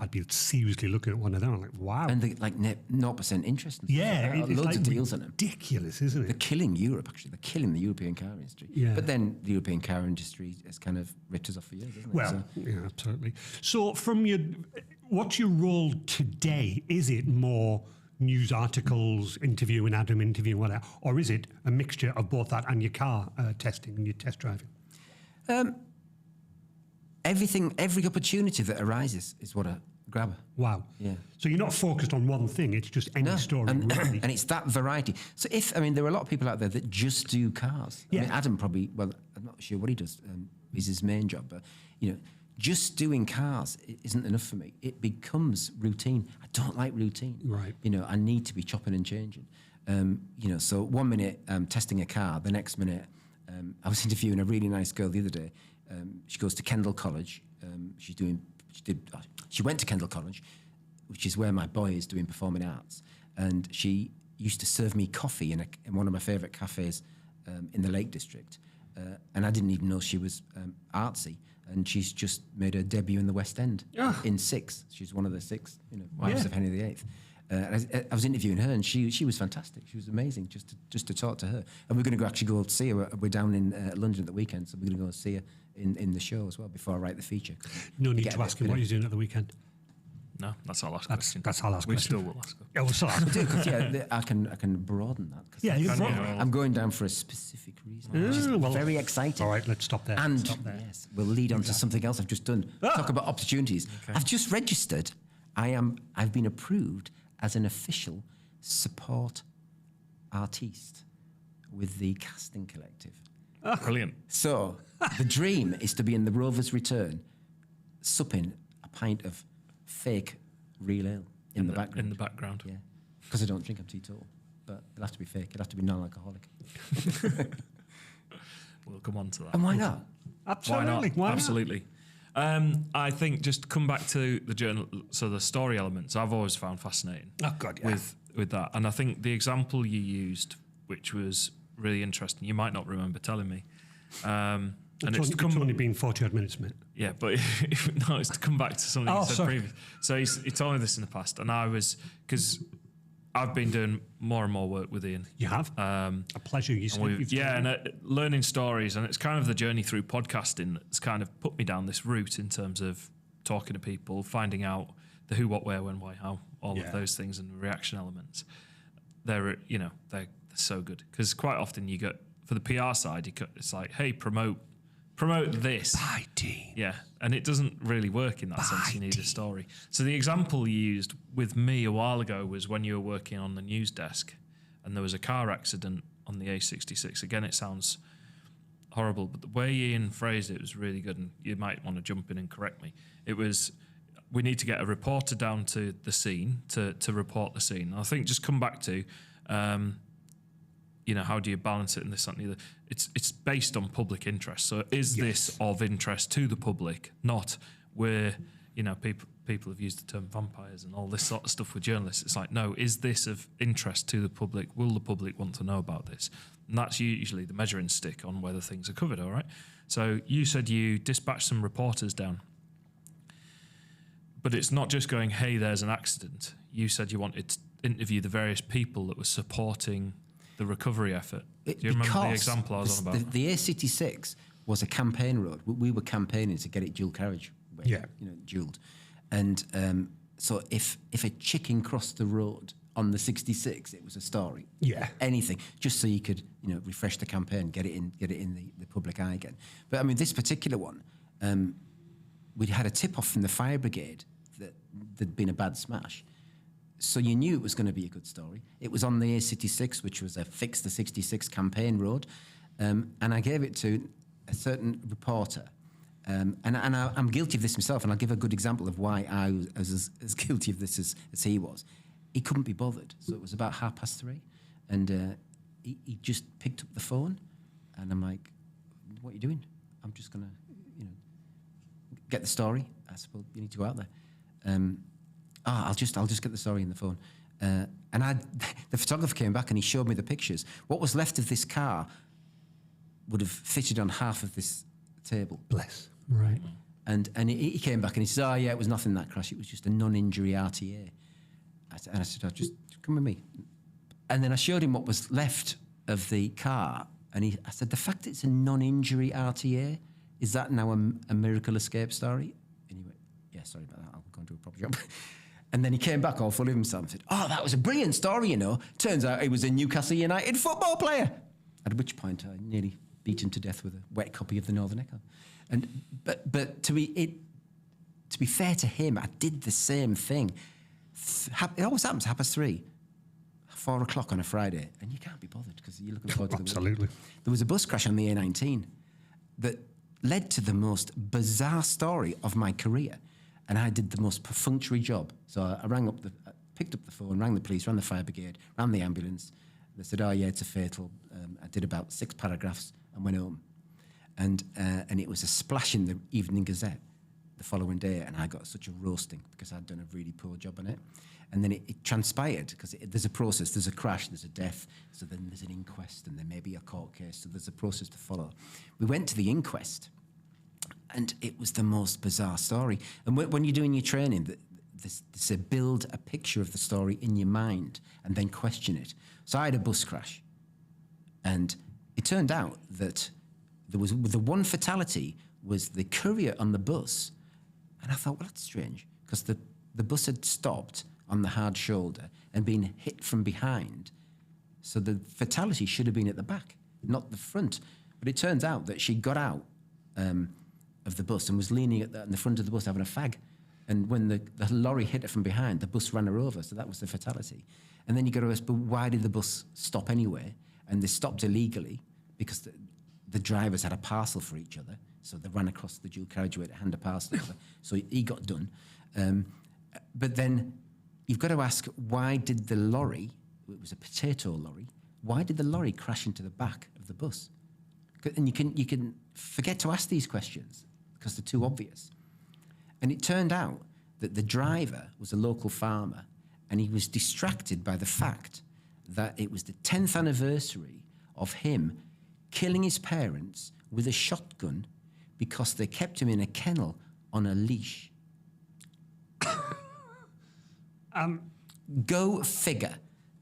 I'd be seriously looking at one of them. I'm like, wow. And they like 0% interest. Yeah. Loads like of deals on them. Ridiculous, isn't it? They're killing Europe, actually. They're killing the European car industry. Yeah. But then the European car industry has kind of ripped us off for years, isn't it? Well, yeah, absolutely. So what's your role today? Is it more news articles, interviewing Adam, interviewing whatever, or is it a mixture of both that and your car testing and your test driving? Every opportunity that arises is what I grab. Wow. Yeah. So you're not focused on one thing, it's just any story. And, really. and it's that variety. So there are a lot of people out there that just do cars. Yeah. I mean, Adam probably, well, I'm not sure what he does, is his main job, but, just doing cars isn't enough for me. It becomes routine. I don't like routine. Right. I need to be chopping and changing. So 1 minute testing a car, the next minute I was interviewing a really nice girl the other day. She goes to Kendall College. She went to Kendall College, which is where my boy is doing performing arts. And she used to serve me coffee in one of my favourite cafes in the Lake District. And I didn't even know she was artsy. And she's just made her debut in the West End in 6. She's one of the 6, wives of Henry VIII. I was interviewing her, and she was fantastic. She was amazing just to talk to her. And we're going to actually go see her. We're down in London at the weekend, so we're going to go see her in the show as well before I write the feature. No need to ask him what he's doing at the weekend. No, that's our last question. That's our last question. We still will ask him. Yeah, we'll still ask him. Because I can broaden that. Yeah, you can. I'm going down for a specific reason. Which is very exciting. All right, let's stop there. And stop there. yes, we'll lead on to something else I've just done. Talk about opportunities. Okay. I've just registered. I've been approved as an official support artiste with the casting collective. Brilliant. So the dream is to be in the Rover's Return, supping a pint of fake real ale in the background. In the background. Yeah, because I don't drink, I'm teetotal. But it'll have to be fake. It'll have to be non-alcoholic. We'll come on to that. And why not? Absolutely. Why not? Absolutely. I think just come back to the journal, so the story elements I've always found fascinating. Oh God, yeah. With that, and I think the example you used, which was really interesting, you might not remember telling me, And It's only been 40 odd minutes, mate. Yeah, but no, it's to come back to something you said previous. So he told me this in the past, and because I've been doing more and more work with Ian. You have? A pleasure. Learning stories, and it's kind of the journey through podcasting that's kind of put me down this route in terms of talking to people, finding out the who, what, where, when, why, how, all of those things and reaction elements. They're so good because quite often you get, for the PR side, it's like, hey, promote this. Buy tea. Yeah, and it doesn't really work in that sense. You need a story. So the example you used with me a while ago was when you were working on the news desk and there was a car accident on the A66. Again, it sounds horrible, but the way Ian phrased it was really good, and you might want to jump in and correct me. It was, we need to get a reporter down to the scene to report the scene. And I think just come back to, how do you balance it in this, that, and the other? It's based on public interest. So is this of interest to the public? Not where, people have used the term vampires and all this sort of stuff with journalists. It's like, no, is this of interest to the public? Will the public want to know about this? And that's usually the measuring stick on whether things are covered, all right? So you said you dispatched some reporters down. But it's not just going, hey, there's an accident. You said you wanted to interview the various people that were supporting the recovery effort. Do you remember the example I was on about? The A66 was a campaign road. We were campaigning to get it dual carriage. Dualed. And so if a chicken crossed the road on the 66, it was a story. Yeah. Anything, just so you could, refresh the campaign, get it in the public eye again. But I mean, this particular one, we'd had a tip-off from the fire brigade that there'd been a bad smash. So you knew it was going to be a good story. It was on the A66, which was a Fix the 66 campaign road. And I gave it to a certain reporter. And I'm guilty of this myself, and I'll give a good example of why I was as guilty of this as he was. He couldn't be bothered. So it was about 3:30. And he just picked up the phone. And I'm like, what are you doing? I'm just going to, get the story. I said, well, you need to go out there. I'll just get the story in the phone. And the photographer came back and he showed me the pictures. What was left of this car would have fitted on half of this table. Bless. Right. And he came back and he said, it was nothing, that crash. It was just a non-injury RTA. I said, just come with me. And then I showed him what was left of the car. And I said, the fact it's a non-injury RTA, is that now a miracle escape story? And he went, yeah, sorry about that. I'll go and do a proper job. And then he came back all full of himself and said, that was a brilliant story, Turns out he was a Newcastle United football player. At which point I nearly beat him to death with a wet copy of the Northern Echo. But to be fair to him, I did the same thing. It always happens, 3:30, 4 o'clock on a Friday, and you can't be bothered because you're looking forward to the weekend. Absolutely. There was a bus crash on the A19 that led to the most bizarre story of my career, and I did the most perfunctory job. So I picked up the phone, rang the police, rang the fire brigade, rang the ambulance. They said, it's a fatal. I did about 6 paragraphs and went home. And it was a splash in the Evening Gazette the following day, and I got such a roasting because I'd done a really poor job on it. And then it transpired, because there's a process, there's a crash, there's a death, so then there's an inquest, and there may be a court case, so there's a process to follow. We went to the inquest, and it was the most bizarre story. And when you're doing your training, there's a build a picture of the story in your mind and then question it. So I had a bus crash, and it turned out that the one fatality was the courier on the bus. And I thought, well, that's strange, because the bus had stopped on the hard shoulder and been hit from behind. So the fatality should have been at the back, not the front. But it turns out that she got out of the bus and was leaning in the front of the bus having a fag. And when the lorry hit her from behind, the bus ran her over. So that was the fatality. And then you got to ask, but why did the bus stop anyway? And they stopped illegally because the drivers had a parcel for each other. So they ran across the dual carriageway to hand a parcel over. So he got done. But then you've got to ask, why did the lorry, it was a potato lorry, why did the lorry crash into the back of the bus? And you can forget to ask these questions because they're too obvious. And it turned out that the driver was a local farmer, and he was distracted by the fact that it was the 10th anniversary of him killing his parents with a shotgun because they kept him in a kennel on a leash. Go figure,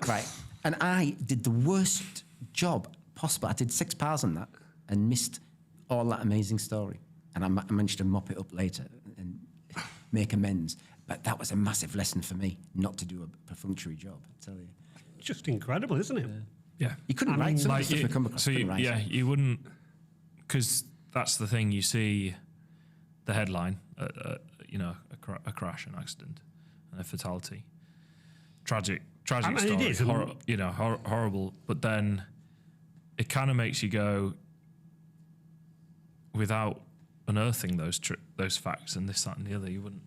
right? And I did the worst job possible. I did 6 parts on that and missed all that amazing story. And I managed to mop it up later and make amends. But that was a massive lesson for me, not to do a perfunctory job, I tell you. Just incredible, isn't it? Yeah. You couldn't write some of the stuff we come across. So couldn't write it. you wouldn't, because that's the thing. You see the headline, a crash, an accident, and a fatality. Tragic mean, story. it is, Horrible. But then it kind of makes you go, without unearthing those facts and this, that, and the other, you wouldn't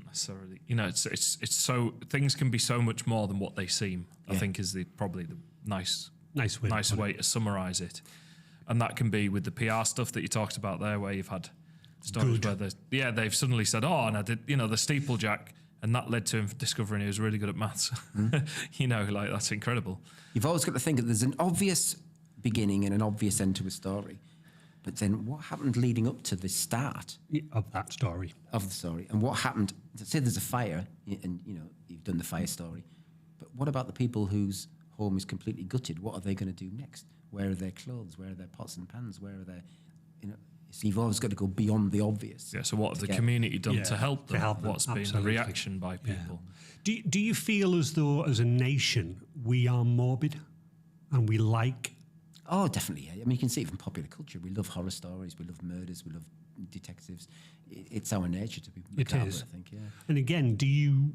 necessarily. It's so things can be so much more than what they seem. I think is probably the nice way to summarise it. And that can be with the PR stuff that you talked about there, where you've had stories where they've suddenly said, oh, and I did, the steeplejack, and that led to him discovering he was really good at maths. That's incredible. You've always got to think that there's an obvious beginning and an obvious end to a story. But then what happened leading up to the start Of that story. of the story? And what happened, say there's a fire, and you've done the fire story, but what about the people whose home is completely gutted? What are they going to do next? Where are their clothes? Where are their pots and pans? Where are their, so you've always got to go beyond the obvious. Yeah, so what have the community done to help them? to help them, What's been the absolutely. reaction by people? Do you feel as though, as a nation, we are morbid and we like... Oh, definitely. Yeah. I mean, you can see it from popular culture. We love horror stories. We love murders. We love detectives. It's our nature to be macabre, is. I think, yeah. And again, do you...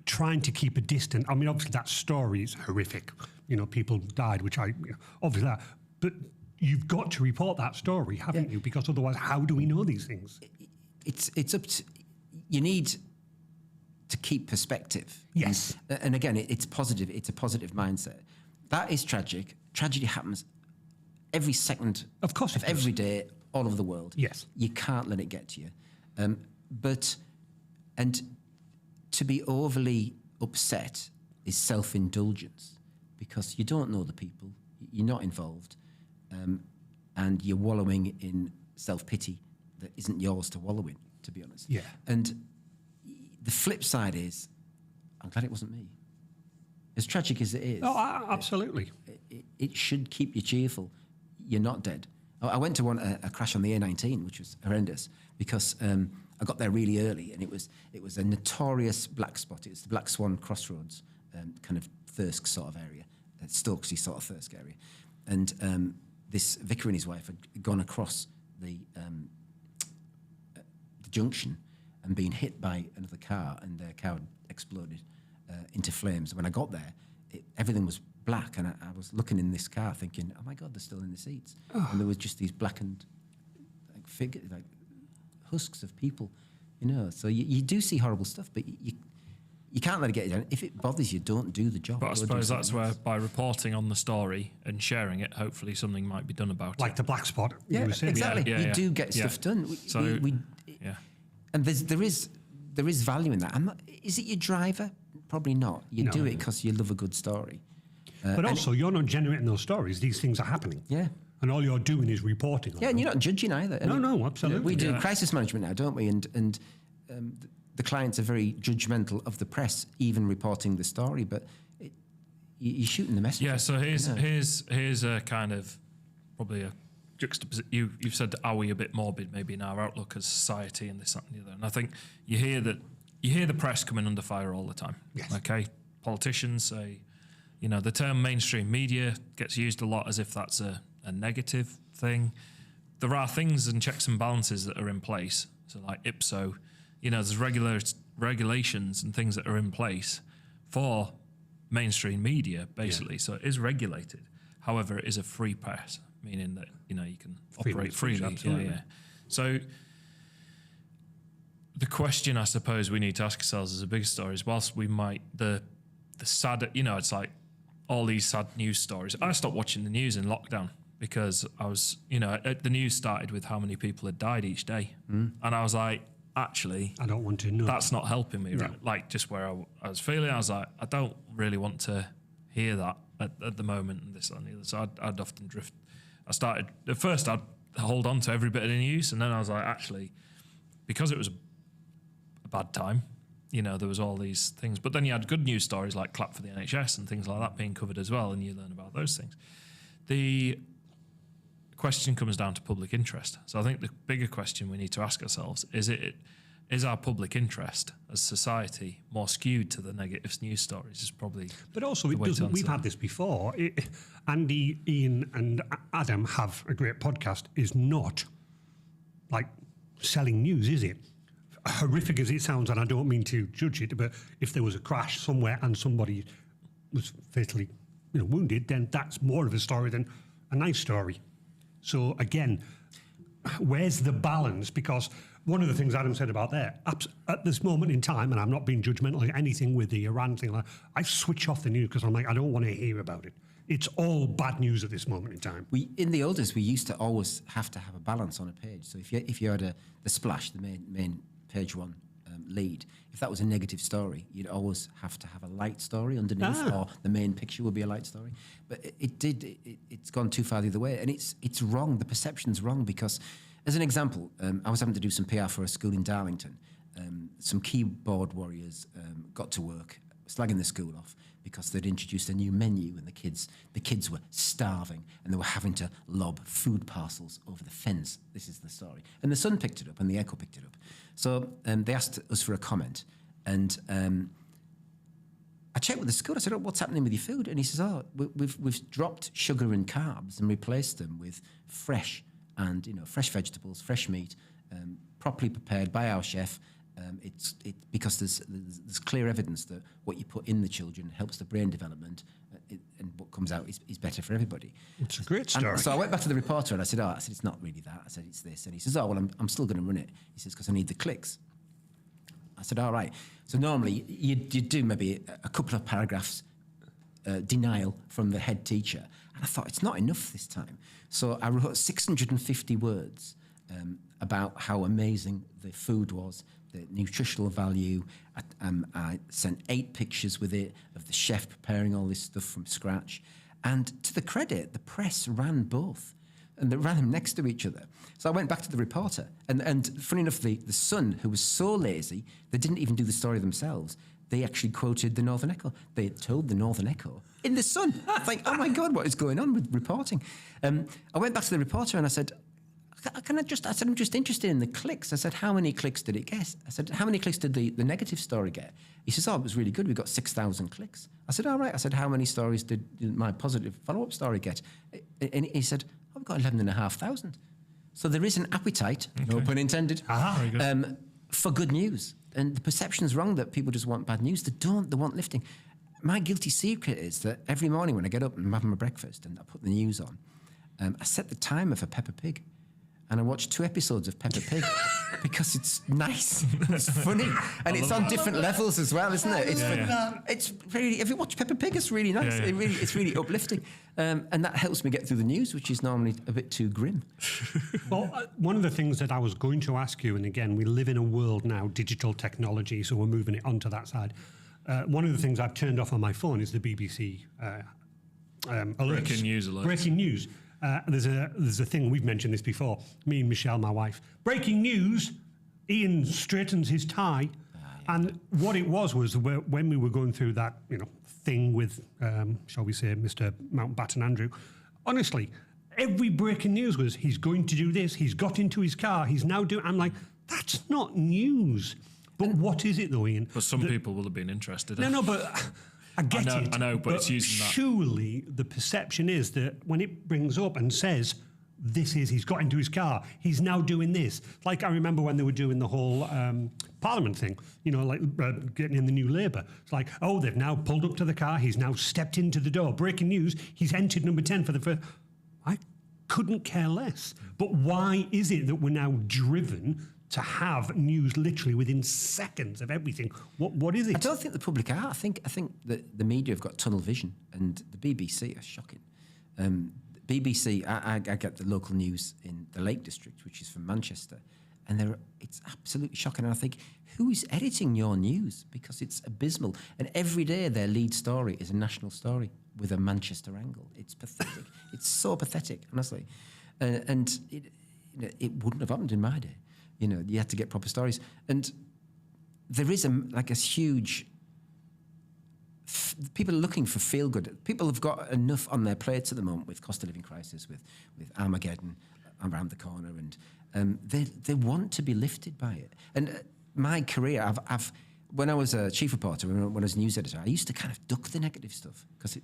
trying to keep a distance... I mean, obviously, that story is horrific. People died, which obviously that... But you've got to report that story, haven't you? Because otherwise, how do we know these things? It's up to... You need to keep perspective. Yes. And again, it's positive. It's a positive mindset. That is tragic. Tragedy happens every second Of course it does. every day, all over the world. Yes. You can't let it get to you. And to be overly upset is self-indulgence because you don't know the people, you're not involved, and you're wallowing in self-pity that isn't yours to wallow in, to be honest. Yeah. And the flip side is, I'm glad it wasn't me. As tragic as it is. Oh, absolutely. It should keep you cheerful. You're not dead. I went to a crash on the A19, which was horrendous because I got there really early, and it was a notorious black spot. It was the Black Swan Crossroads, kind of Thirsk sort of area, Stokesy sort of Thirsk area, and this vicar and his wife had gone across the junction and been hit by another car, and their car had exploded into flames. When I got there, everything was black, and I was looking in this car thinking, oh my God, they're still in the seats. And there was just these blackened like husks of people, So you do see horrible stuff, but you can't let it get you down. If it bothers you, don't do the job. But I Go do suppose that's something where, else. by reporting on the story and sharing it, hopefully something might be done about Like it. the black spot you Yeah, were saying. exactly. Yeah, you yeah, do get yeah. stuff done. Yeah. And there is value in that. Is it your driver? Probably not. You do it because you love a good story. But also, you're not generating those stories. These things are happening. Yeah. And all you're doing is reporting on Yeah, them. and you're not judging either. I mean, No, absolutely. We do Yeah. crisis management now, don't we? And the clients are very judgmental of the press, even reporting the story. But you're shooting the messenger. Yeah, so here's a kind of probably a juxtaposition. You've said, are we a bit morbid maybe in our outlook as society and this, that, and the other? And I think you hear the press coming under fire all the time. Yes. Okay, politicians say, the term mainstream media gets used a lot as if that's a negative thing. There are things and checks and balances that are in place. So like IPSO, there's regulations and things that are in place for mainstream media, basically. So it is regulated. However, it is a free press, meaning that, you can Freedom operate of speech, freely. absolutely. Yeah. So the question I suppose we need to ask ourselves as a big story is, whilst we might, the sad, it's like all these sad news stories. I stopped watching the news in lockdown because I was, the news started with how many people had died each day. And I was like, actually, I don't want to know. that's not helping me, right? Like just where I was feeling, I was like, I don't really want to hear that at the moment and this and the other. So I'd often drift started, at first I'd hold on to every bit of the news, and then I was like, actually, because it was a bad time, there was all these things. But then you had good news stories like Clap for the NHS and things like that being covered as well, and you learn about those things. The question comes down to public interest. So I think the bigger question we need to ask ourselves is our public interest as society more skewed to the negative news stories? Is probably. But also, it doesn't. We've had this before. Andy, Ian, and Adam have a great podcast. Is not like selling news, is it? Horrific as it sounds, and I don't mean to judge it, but if there was a crash somewhere and somebody was fatally, wounded, then that's more of a story than a nice story. So again, where's the balance? Because one of the things Adam said about there, at this moment in time, and I'm not being judgmental of anything with the Iran thing, I switch off the news because I'm like, I don't want to hear about it. It's all bad news at this moment in time. In the old days, we used to always have to have a balance on a page. So if you had the splash, the main page one lead, if that was a negative story, you'd always have to have a light story underneath, or the main picture would be a light story. But it's gone too far the other way, and it's wrong. The perception's wrong because, as an example, I was having to do some PR for a school in Darlington. Some keyboard warriors got to work slagging the school off because they'd introduced a new menu, and the kids were starving, and they were having to lob food parcels over the fence. This is the story. And the Sun picked it up, and the Echo picked it up. So they asked us for a comment, and I checked with the school. I said, what's happening with your food? And he says, we've dropped sugar and carbs and replaced them with fresh vegetables, fresh meat, properly prepared by our chef. Because there's clear evidence that what you put in the children helps the brain development, and what comes out is better for everybody. It's a great story. And so I went back to the reporter and I said, it's not really that. I said, it's this. And he says, I'm still going to run it. He says, because I need the clicks. I said, all right. So normally you do maybe a couple of paragraphs denial from the head teacher. And I thought, it's not enough this time. So I wrote 650 words about how amazing the food was, the nutritional value. I sent 8 pictures with it of the chef preparing all this stuff from scratch. And to the credit, the press ran both. And they ran them next to each other. So I went back to the reporter. And funny enough, the Sun, who was so lazy, they didn't even do the story themselves. They actually quoted the Northern Echo. They told the Northern Echo in the Sun. I think, oh my God, what is going on with reporting? I went back to the reporter and I said, I'm just interested in the clicks. I said, how many clicks did it get? I said, how many clicks did the negative story get? He says, it was really good. We got 6,000 clicks. I said, all right. I said, how many stories did my positive follow-up story get? And he said, we've got 11,500. So there is an appetite, no pun intended, for good news. And the perception's wrong that people just want bad news. They want lifting. My guilty secret is that every morning when I get up and I'm having my breakfast and I put the news on, I set the timer for Peppa Pig. And I watched 2 episodes of Peppa Pig because it's nice, it's funny, and it's on different levels as well, isn't it? It's really. If you watch Peppa Pig, it's really nice. Yeah. It's really uplifting, and that helps me get through the news, which is normally a bit too grim. Well, one of the things that I was going to ask you, and again, we live in a world now, digital technology, so we're moving it onto that side. One of the things I've turned off on my phone is the BBC alerts. Breaking news alerts. Breaking news. There's a thing, we've mentioned this before, me and Michelle, my wife. Breaking news, Ian straightens his tie. And what it was when we were going through that thing with, shall we say, Mr. Mountbatten Andrew, honestly, every breaking news was, he's going to do this, he's got into his car, he's now doing... I'm like, that's not news. But what is it though, Ian? But some people will have been interested. No, but... I get it. I know, but it's using that. Surely the perception is that when it brings up and says, he's got into his car, he's now doing this. Like I remember when they were doing the whole Parliament thing, getting in the new Labour. It's like, they've now pulled up to the car, he's now stepped into the door. Breaking news, he's entered number 10 for the first... I couldn't care less. But why is it that we're now driven to have news literally within seconds of everything? What is it? I don't think the public are. I think that the media have got tunnel vision, and the BBC are shocking. BBC, I get the local news in the Lake District, which is from Manchester, and it's absolutely shocking. And I think, who is editing your news? Because it's abysmal. And every day their lead story is a national story with a Manchester angle. It's pathetic. It's so pathetic, honestly. And it wouldn't have happened in my day. You had to get proper stories. And there is a huge... people are looking for feel-good. People have got enough on their plates at the moment with cost of living crisis, with Armageddon around the corner, and they want to be lifted by it. And my career, I've when I was a chief reporter, when I was a news editor, I used to kind of duck the negative stuff because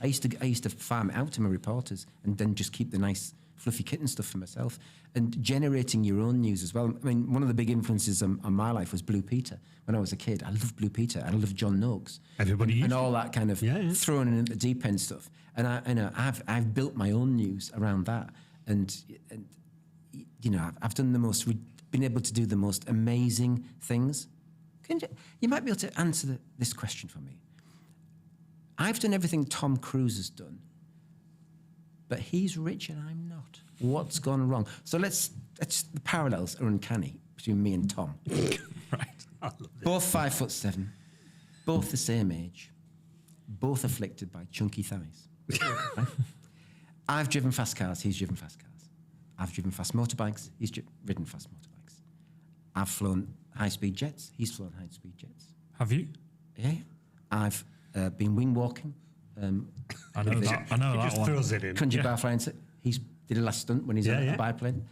I used to farm it out to my reporters and then just keep the nice fluffy kitten stuff for myself, and generating your own news as well. I mean, one of the big influences on my life was Blue Peter. When I was a kid, I loved Blue Peter. I loved John Noakes. Everybody and all that kind of thrown in at the deep end stuff. And I've built my own news around that. And I've done been able to do the most amazing things. You might be able to answer this question for me. I've done everything Tom Cruise has done, but he's rich and I'm not. What's gone wrong? So the parallels are uncanny between me and Tom. Right. Both 5'7", both the same age, both afflicted by chunky thighs. Right? I've driven fast cars, he's driven fast cars. I've driven fast motorbikes, he's ridden fast motorbikes. I've flown high-speed jets, he's flown high-speed jets. Have you? Yeah. I've been wing walking. I know that just one. throws it in. Country bar flying. He's did a last stunt when he's on a biplane.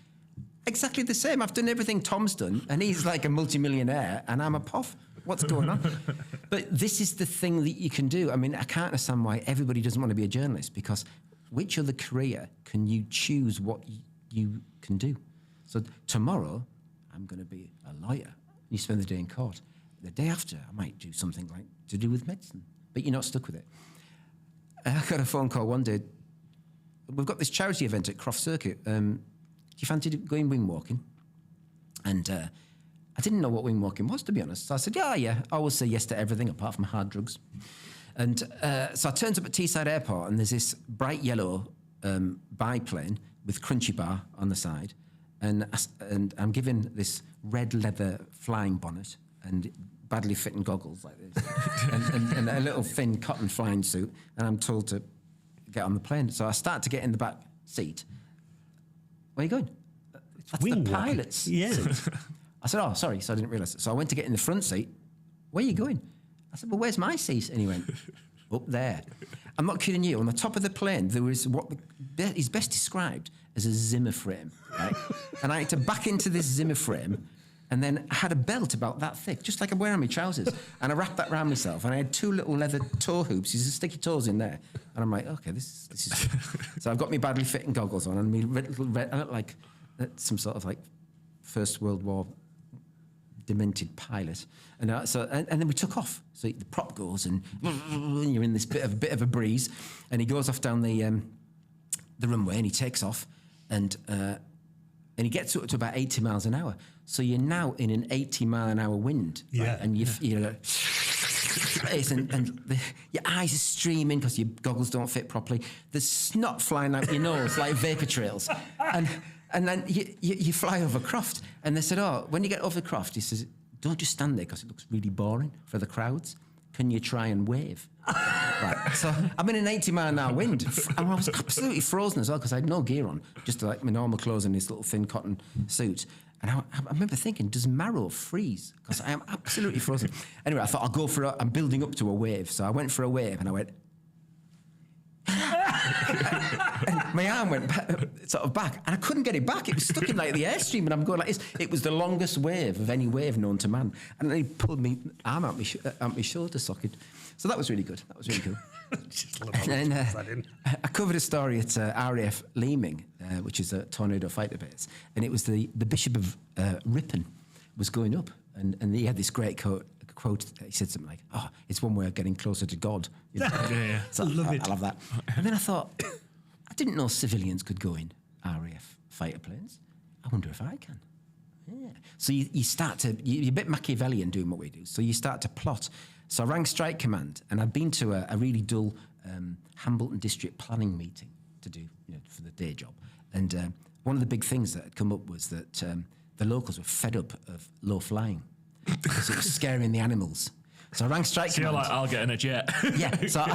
Exactly the same. I've done everything Tom's done, and he's like a multimillionaire, and I'm a poff. What's going on? But this is the thing that you can do. I mean, I can't understand why everybody doesn't want to be a journalist, because which other career can you choose what you can do? So tomorrow, I'm going to be a lawyer. You spend the day in court. The day after, I might do something like to do with medicine, but you're not stuck with it. I got a phone call one day. We've got this charity event at Croft Circuit. Do you fancy going wing walking? And I didn't know what wing walking was, to be honest. So I said, yeah. I always say yes to everything apart from hard drugs. And so I turned up at Teesside Airport, and there's this bright yellow biplane with Crunchy Bar on the side. And I'm given this red leather flying bonnet and badly fitting goggles like this, and a little thin cotton flying suit, and I'm told to get on the plane. So I start to get in the back seat. Where are you going? That's the pilot's seat. I said, oh, sorry, so I didn't realise it. So I went to get in the front seat. Where are you going? I said, well, where's my seat? And he went, up there. I'm not kidding you. On the top of the plane, there was what is best described as a Zimmer frame, right? And I had to back into this Zimmer frame, and then I had a belt about that thick, just like I'm wearing my trousers. And I wrapped that around myself, and I had two little leather toe hoops. You just stick your toes in there. And I'm like, okay, this is... So I've got me badly fitting goggles on, and me red, I look like some sort of like First World War demented pilot. And then we took off. So the prop goes, and you're in this bit of a breeze, and he goes off down the runway, and he takes off, and he gets up to about 80 miles an hour. So you're now in an 80 mile an hour wind. Yeah. Right? And you're your eyes are streaming because your goggles don't fit properly. There's snot flying out your nose like vapor trails. And then you fly over Croft. And they said, oh, when you get over Croft, he says, don't just stand there because it looks really boring for the crowds. Can you try and wave? Right. So I'm in an 80 mile an hour wind. And I was absolutely frozen as well because I had no gear on, just like my normal clothes and this little thin cotton suit. And I remember thinking, does marrow freeze? Because I am absolutely frozen. Anyway, I thought I'm building up to a wave. So I went for a wave, and I went... and my arm went sort of back, and I couldn't get it back. It was stuck in like the airstream, and I'm going like this. It was the longest wave of any wave known to man. And then he pulled my arm out my shoulder socket. So that was really good. That was really cool. And then I covered a story at RAF Leaming, which is a tornado fighter base, and it was the Bishop of Ripon was going up, and he had this great quote. He said something like, "Oh, it's one way of getting closer to God." You know? Yeah. So I love that. And then I thought, I didn't know civilians could go in RAF fighter planes. I wonder if I can. Yeah. So you start to, you're a bit Machiavellian doing what we do. So you start to plot. So I rang Strike Command, and I'd been to a really dull Hambleton District planning meeting to do, for the day job. And one of the big things that had come up was that the locals were fed up of low flying because it was scaring the animals. So I rang Strike So you're Command. like, I'll get in a jet. Yeah, so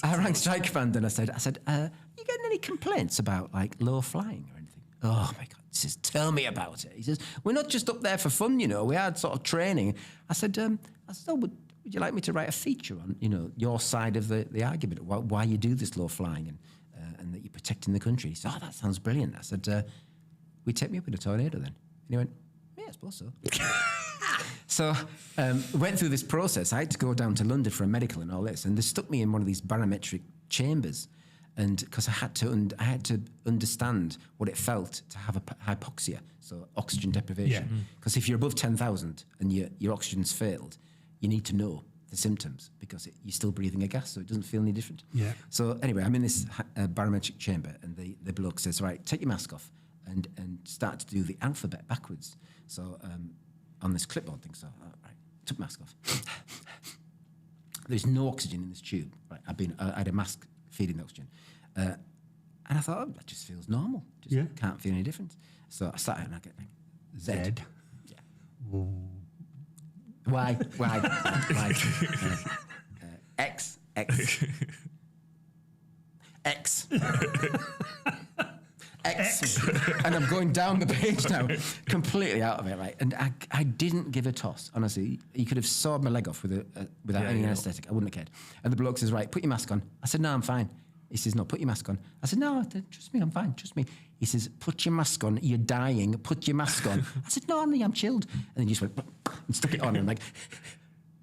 I rang Strike Command and I said, you getting any complaints about like low flying or anything? Oh my God, he says, tell me about it. He says, we're not just up there for fun, you know, we had sort of training. I said, oh, would you like me to write a feature on, you know, your side of the argument, why you do this low flying and that you're protecting the country? He said, oh, that sounds brilliant. I said, will you take me up in a tornado then? And he went, yeah, I suppose so. So we went through this process. I had to go down to London for a medical and all this, and they stuck me in one of these barometric chambers, and because I had to understand what it felt to have a hypoxia, so oxygen deprivation. Because if you're above 10,000 and your oxygen's failed, you need to know the symptoms because you're still breathing a gas, so it doesn't feel any different. Yeah. So anyway, I'm in this barometric chamber, and the bloke says, right, take your mask off and start to do the alphabet backwards. So on this clipboard thing, so right, took mask off. There's no oxygen in this tube. Right, I had a mask feeding the oxygen, and I thought, oh, that just feels normal. Just can't feel any difference. So I started and I get Z. Yeah. Y. X. And I'm going down the page now, completely out of it, right? And I didn't give a toss, honestly. You could have sawed my leg off without any anaesthetic. I wouldn't have cared. And the bloke says, right, put your mask on. I said, no, I'm fine. He says, no, put your mask on. I said, no, trust me, I'm fine, trust me. He says, put your mask on, you're dying, put your mask on. I said, no, I'm chilled. And then he just went and stuck it on, and I'm like,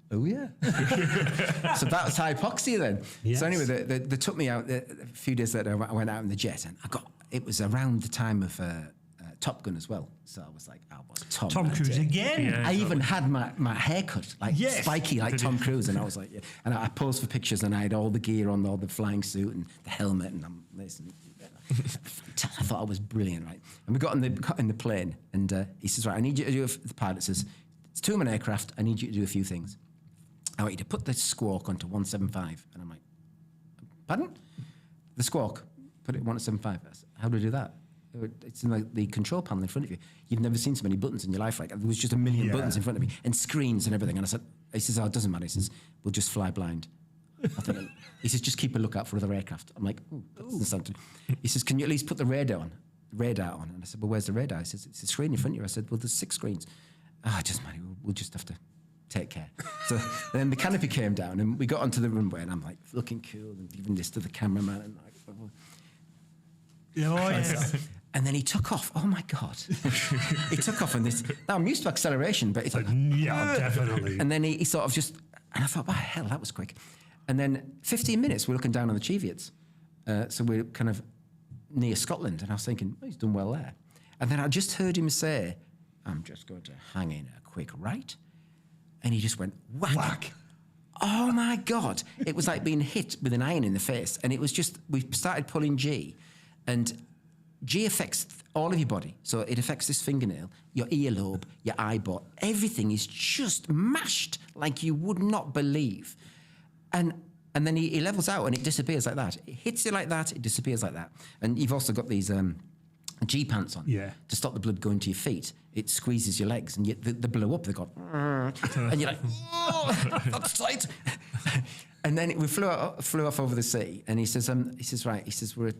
oh yeah. So that was hypoxia then. Yes. So anyway, they took me out, a few days later, I went out in the jet, and it was around the time of Top Gun as well. So I was like, I was Tom Cruise again. Yeah. I even had my haircut like spiky like Tom Cruise, and I was like, yeah. And I posed for pictures, and I had all the gear on, all the flying suit and the helmet, and I'm listening. I thought I was brilliant, right? And we got in the plane, and he says, right, I need you to do. The pilot says, it's a 2-man aircraft. I need you to do a few things. I want you to put the squawk onto 175, and I'm like, pardon? The squawk, put it 175. How do I do that? It's in the control panel in front of you. You've never seen so many buttons in your life. Like there was just a million buttons in front of me and screens and everything. And he says, oh, it doesn't matter. He says, we'll just fly blind. He says, just keep a lookout for other aircraft. I'm like, oh, that doesn't sound too. He says, can you at least put the radar on? And I said, well, where's the radar? He says, it's a screen in front of you. I said, well, there's 6 screens. Ah, it doesn't matter. We'll just have to take care. So then the canopy came down and we got onto the runway, and I'm like looking cool and giving this to the cameraman and like, and then he took off. Oh my God. He took off on this. Now I'm used to acceleration, but it's like, yeah, definitely. And then he sort of just, and I thought, wow, hell, that was quick. And then 15 minutes, we're looking down on the Cheviots. So we're kind of near Scotland, and I was thinking, oh, he's done well there. And then I just heard him say, I'm just going to hang in a quick right. And he just went, whack. Oh my God. It was like being hit with an iron in the face. And it was just, we started pulling G, and G affects all of your body. So it affects this fingernail, your earlobe, your eyeball. Everything is just mashed like you would not believe. And then he levels out and it disappears like that. It hits you like that, it disappears like that. And you've also got these G pants on to stop the blood going to your feet. It squeezes your legs, and they blow up. They go, and you're like, oh, that's tight. And then we flew off over the sea, and he says, right, he says, we're at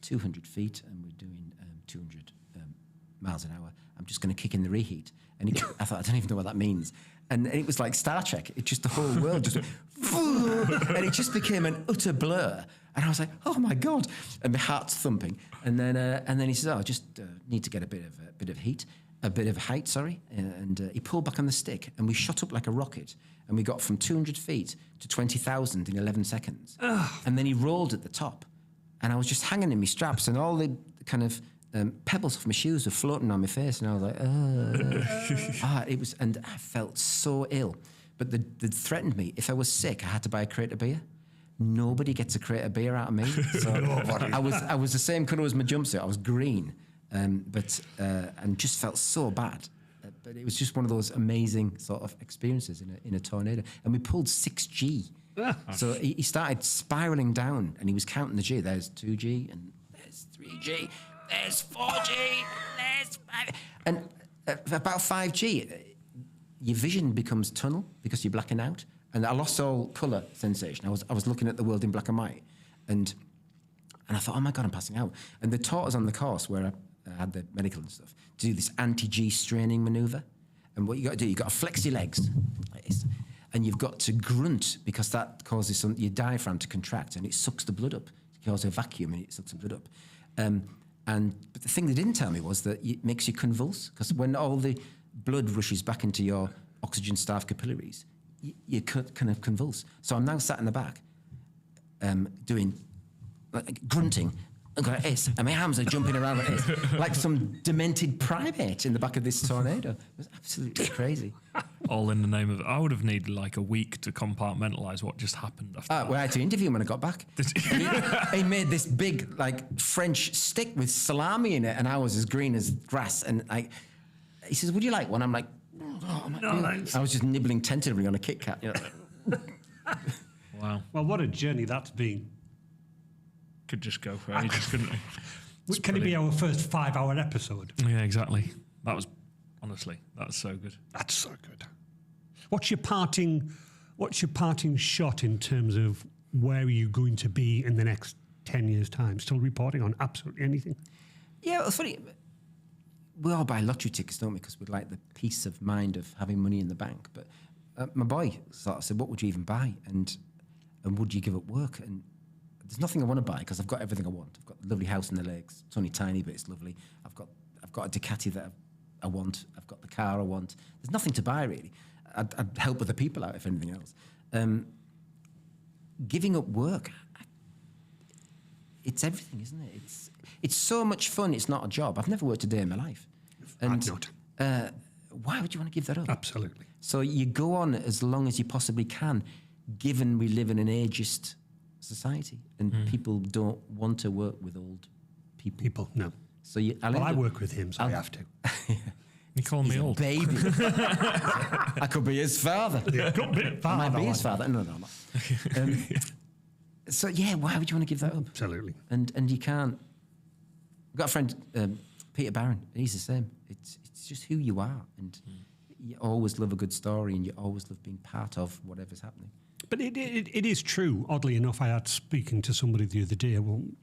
200 feet, and we're doing 200 miles an hour. I'm just going to kick in the reheat. And I thought, I don't even know what that means. And it was like Star Trek. It just, the whole world just went, and it just became an utter blur. And I was like, oh my God. And my heart's thumping. And then he says, oh, I just need to get a bit of height, sorry. And he pulled back on the stick, and we shot up like a rocket. And we got from 200 feet to 20,000 in 11 seconds. And then he rolled at the top. And I was just hanging in my straps, and all the kind of pebbles off my shoes were floating on my face, and I was like, it was, and I felt so ill. But they threatened me. If I was sick, I had to buy a crate of beer. Nobody gets a crate of beer out of me. So I was the same colour as my jumpsuit. I was green, and just felt so bad. But it was just one of those amazing sort of experiences in a tornado. And we pulled 6G. So he started spiralling down, and he was counting the G. There's 2G, and there's 3G. there's 4G, there's 5G. And about 5G, your vision becomes tunnel because you're blacking out. And I lost all colour sensation. I was looking at the world in black and white. And I thought, oh my God, I'm passing out. And they taught us on the course where I had the medical and stuff to do this anti-G straining manoeuvre. And what you got to do, you've got to flex your legs like this. And you've got to grunt because that causes your diaphragm to contract and it sucks the blood up. It causes a vacuum and it sucks the blood up. But the thing they didn't tell me was that it makes you convulse because when all the blood rushes back into your oxygen-starved capillaries, you kind of convulse. So I'm now sat in the back doing grunting and going this, and my arms are jumping around like this, like some demented primate in the back of this tornado. It was absolutely crazy. All in the name of... I would have needed like a week to compartmentalize what just happened after that. Well, I had to interview him when I got back. He made this big, like, French stick with salami in it, and I was as green as grass. And he says, would you like one? I'm like, No, thanks. I was just nibbling tentatively on a Kit Kat. You know? Wow. Well, what a journey that's been. Could just go for ages, couldn't it? Can it be our first 5-hour episode? Yeah, exactly. That was... Honestly, that's so good. That's so good. What's your parting shot in terms of where are you going to be in the next 10 years' time? Still reporting on absolutely anything? Yeah, well, it's funny. We all buy lottery tickets, don't we? Because we like the peace of mind of having money in the bank. But my boy sort of said, what would you even buy? And would you give up work? And there's nothing I want to buy because I've got everything I want. I've got a lovely house in the lakes. It's only tiny, but it's lovely. I've got a Ducati that I want. I've got the car I want. There's nothing to buy, really. I'd help other people out, if anything else. Giving up work, it's everything, isn't it? It's so much fun, it's not a job. I've never worked a day in my life. I'd not. Why would you want to give that up? Absolutely. So you go on as long as you possibly can, given we live in an ageist society and people don't want to work with old people. No. So I work with him, so I have to. You call me old. Baby. I could be his father. Yeah, got a bit far, I might be though, his father. No, I'm not. So, yeah, why would you want to give that up? Absolutely. And you can't. I've got a friend, Peter Barron, and he's the same. It's just who you are. And you always love a good story and you always love being part of whatever's happening. But it is true. Oddly enough, I had speaking to somebody the other day. I won't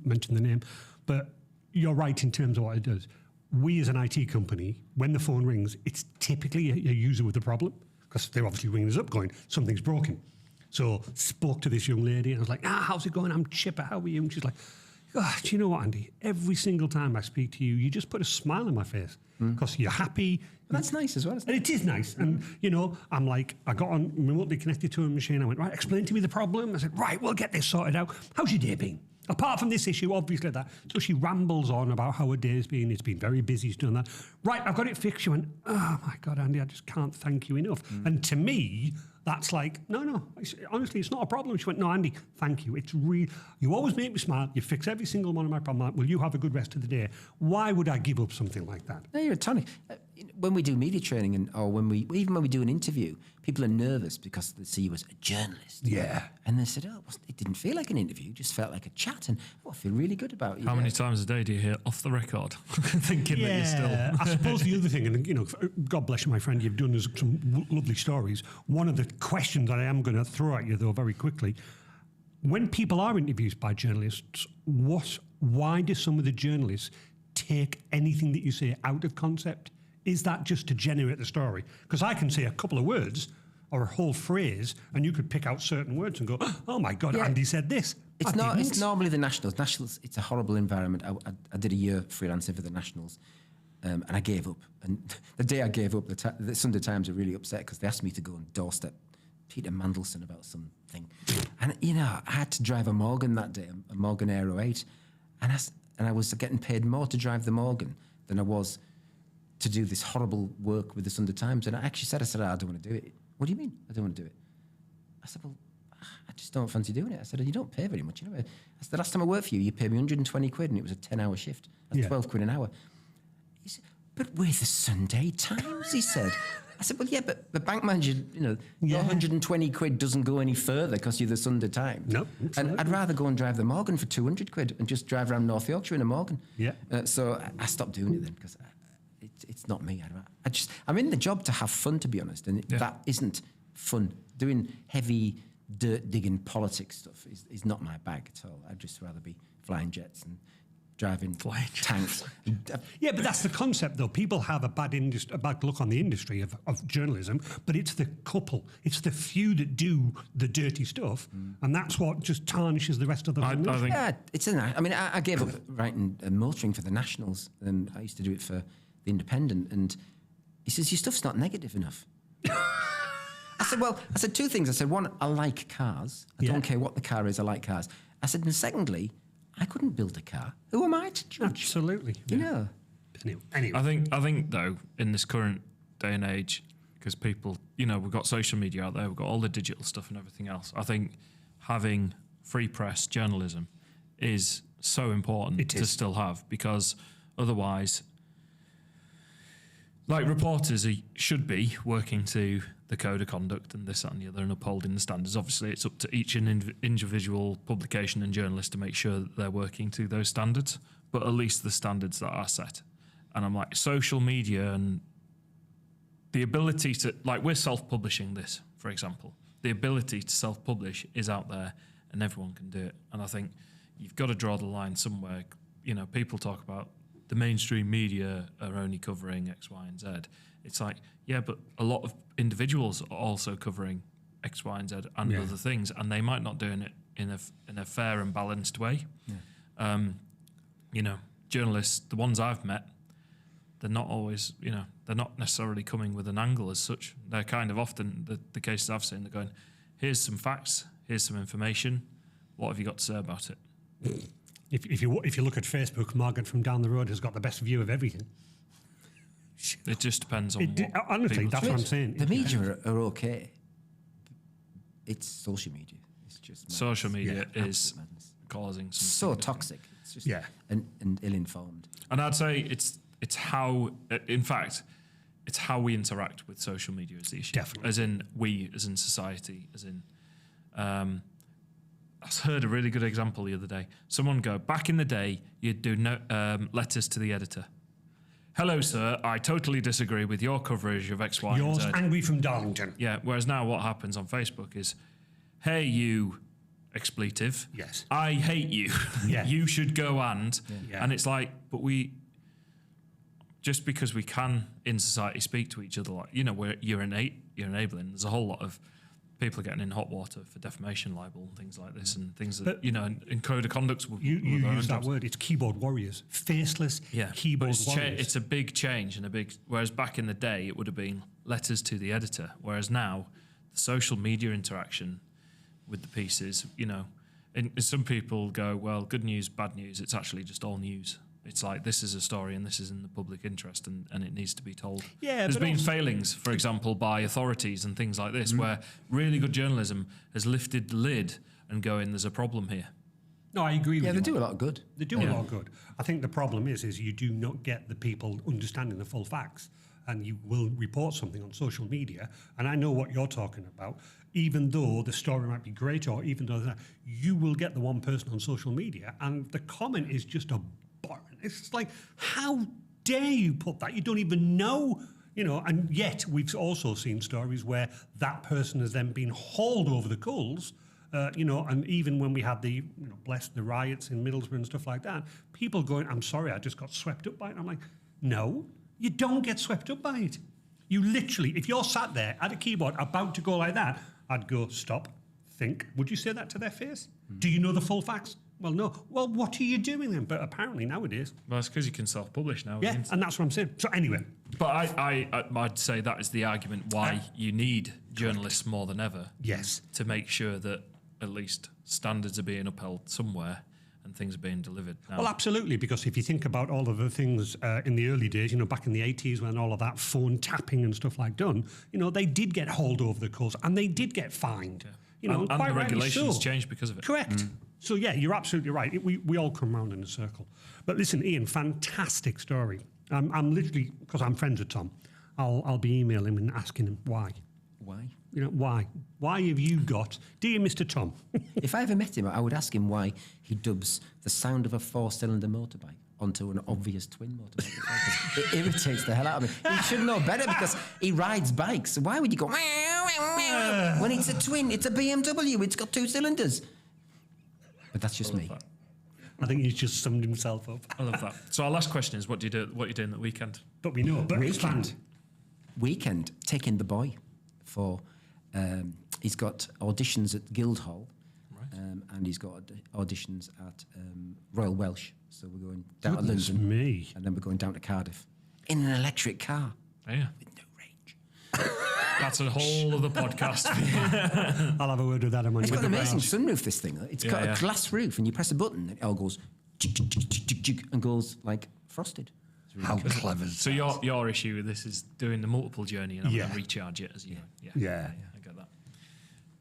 mention the name, but you're right in terms of what it does. We as an IT company, when the phone rings, it's typically a user with a problem because they're obviously ringing us up going, something's broken. So spoke to this young lady and I was like, how's it going? I'm chipper. How are you? And she's like, do you know what, Andy? Every single time I speak to you, you just put a smile on my face because you're happy. And that's nice as well, isn't it? And it is nice. And, I'm like, I got on remotely connected to a machine. I went, right, explain to me the problem. I said, right, we'll get this sorted out. How's your day been? Apart from this issue, obviously that. So she rambles on about how her day's been. It's been very busy. She's done that. Right, I've got it fixed. She went, oh my God, Andy, I just can't thank you enough. And to me, that's like, no, honestly, it's not a problem. She went, no, Andy, thank you. It's you always make me smile. You fix every single one of my problems. Will you have a good rest of the day? Why would I give up something like that? No, you're a tonic. When we do media training or when we do an interview, people are nervous because they see you as a journalist. Yeah. And they said, it didn't feel like an interview. It just felt like a chat. And I feel really good about you. How many times a day do you hear off the record thinking that you're still... I suppose the other thing, and God bless you, my friend, you've done us some lovely stories. One of the questions that I am going to throw at you, though, very quickly, when people are interviewed by journalists, why do some of the journalists take anything that you say out of concept? Is that just to generate the story? Because I can say a couple of words or a whole phrase, and you could pick out certain words and go, oh my God, Yeah. Andy said this. It's normally the Nationals. Nationals, it's a horrible environment. I did a year freelancing for the Nationals, and I gave up. And the day I gave up, the Sunday Times were really upset because they asked me to go and doorstep Peter Mandelson about something. And, I had to drive a Morgan that day, a Morgan Aero 8. And I was getting paid more to drive the Morgan than I was to do this horrible work with the Sunday Times. And I actually said, I don't want to do it. What do you mean I don't want to do it? I said, well, I just don't fancy doing it. I said, you don't pay very much. I said, the last time I worked for you, you paid me 120 quid and it was a 10-hour shift. That's 12 quid an hour. He said, but we're the Sunday Times, he said. I said, well, yeah, but the bank manager, your 120 quid doesn't go any further because you're the Sunday Times. No, and I'd rather go and drive the Morgan for 200 quid and just drive around North Yorkshire in a Morgan. Yeah. So I stopped doing it then because it's not me. I'm in the job to have fun, to be honest, and that isn't fun. Doing heavy dirt digging politics stuff is not my bag at all. I'd just rather be flying jets and driving tanks. Yeah, but that's the concept, though. People have a bad look on the industry of journalism, but it's the couple, it's the few that do the dirty stuff, and that's what just tarnishes the rest of the industry. Yeah, I gave up writing motoring for the Nationals, and I used to do it for the Independent, and he says, your stuff's not negative enough. I said two things. I said, one, I like cars. I don't care what the car is, I like cars. I said, and secondly, I couldn't build a car. Who am I to judge? Absolutely. You know. Anyway. I think though, in this current day and age, because people, we've got social media out there, we've got all the digital stuff and everything else. I think having free press journalism is so important to still have, because otherwise, like, reporters should be working to the code of conduct and this, that and the other, and upholding the standards. Obviously, it's up to each individual publication and journalist to make sure that they're working to those standards, but at least the standards that are set. And I'm like, social media and the ability to, like, we're self-publishing this, for example. The ability to self-publish is out there and everyone can do it. And I think you've got to draw the line somewhere. People talk about the mainstream media are only covering X, Y, and Z. It's like, yeah, but a lot of individuals are also covering X, Y, and Z and other things, and they might not doing it in a fair and balanced way. Yeah. Journalists, the ones I've met, they're not always, they're not necessarily coming with an angle as such. They're kind of often, the cases I've seen, they're going, here's some facts, here's some information, what have you got to say about it? If you look at Facebook, Margaret from down the road has got the best view of everything. It just depends on honestly, that's what I'm saying. The media are okay. It's social media. It's just social media is causing some so toxic. It's just and ill-informed. And I'd say it's how, in fact, it's how we interact with social media is the issue. Definitely. As in we, as in society, as in. I heard a really good example the other day. Someone go, back in the day, you'd do letters to the editor. Hello, sir, I totally disagree with your coverage of X, Y, and Z. Yours, Angry from Darlington. Yeah, whereas now what happens on Facebook is, hey, you expletive. Yes. I hate you. Yeah. You should go and. Yeah. And it's like, but just because we can in society speak to each other, like, you're enabling. There's a whole lot of people are getting in hot water for defamation libel and things like this, and things that, in code of conduct. You use that word, it's keyboard warriors. Faceless keyboard warriors. It's a big change whereas back in the day it would have been letters to the editor, whereas now the social media interaction with the pieces, and some people go, well, good news, bad news, it's actually just all news. It's like, this is a story and this is in the public interest and it needs to be told. Yeah, There's been failings, for example, by authorities and things like this, where really good journalism has lifted the lid and going, there's a problem here. No, I agree with you. Yeah, they do a lot of good. They do a lot of good. I think the problem is you do not get the people understanding the full facts, and you will report something on social media, and I know what you're talking about, even though the story might be great, or even though you will get the one person on social media, and the comment is just a it's like, how dare you put that? You don't even know, and yet we've also seen stories where that person has then been hauled over the coals, and even when we had the, bless the riots in Middlesbrough and stuff like that, people going, I'm sorry, I just got swept up by it. I'm like, no, you don't get swept up by it. You literally, if you're sat there at a keyboard about to go like that, I'd go, stop, think. Would you say that to their face? Do you know the full facts? Well, no. Well, what are you doing then? But apparently nowadays... Well, it's because you can self-publish now. Yeah, and that's what I'm saying. So anyway... But I'd say that is the argument why you need journalists more than ever. Yes. To make sure that at least standards are being upheld somewhere and things are being delivered now. Well, absolutely, because if you think about all of the things in the early days, back in the 80s when all of that phone tapping and stuff like done, they did get hauled over the coals and they did get fined. Yeah. And the regulations changed because of it. Correct. So, yeah, you're absolutely right. We all come round in a circle. But listen, Ian, fantastic story. I'm literally, because I'm friends with Tom, I'll be emailing him and asking him why. Why? You know, why? Why have you got, dear Mr. Tom? If I ever met him, I would ask him why he dubs the sound of a 4-cylinder motorbike onto an obvious twin motorbike. As well, 'cause it irritates the hell out of me. He should know better because he rides bikes. Why would you go when it's a twin? It's a BMW. It's got 2 cylinders. But that's just me. That. I think he's just summed himself up. I love that. So our last question is, what do you do? What are you doing that weekend? But we know. But expand. Weekend, taking the boy for. He's got auditions at Guildhall, and he's got auditions at Royal Welsh. So we're going down Goodness to London, me. and then we're going down to Cardiff in an electric car Oh, yeah. with no range. That's a whole other podcast. I'll have a word with Adam on It's you. got an amazing sunroof. This thing, it's got yeah. a glass roof, and you press a button, and it all goes and goes like frosted. How clever. So your issue with this is doing the multiple journey and having Yeah. to recharge it as you. Yeah. I get that.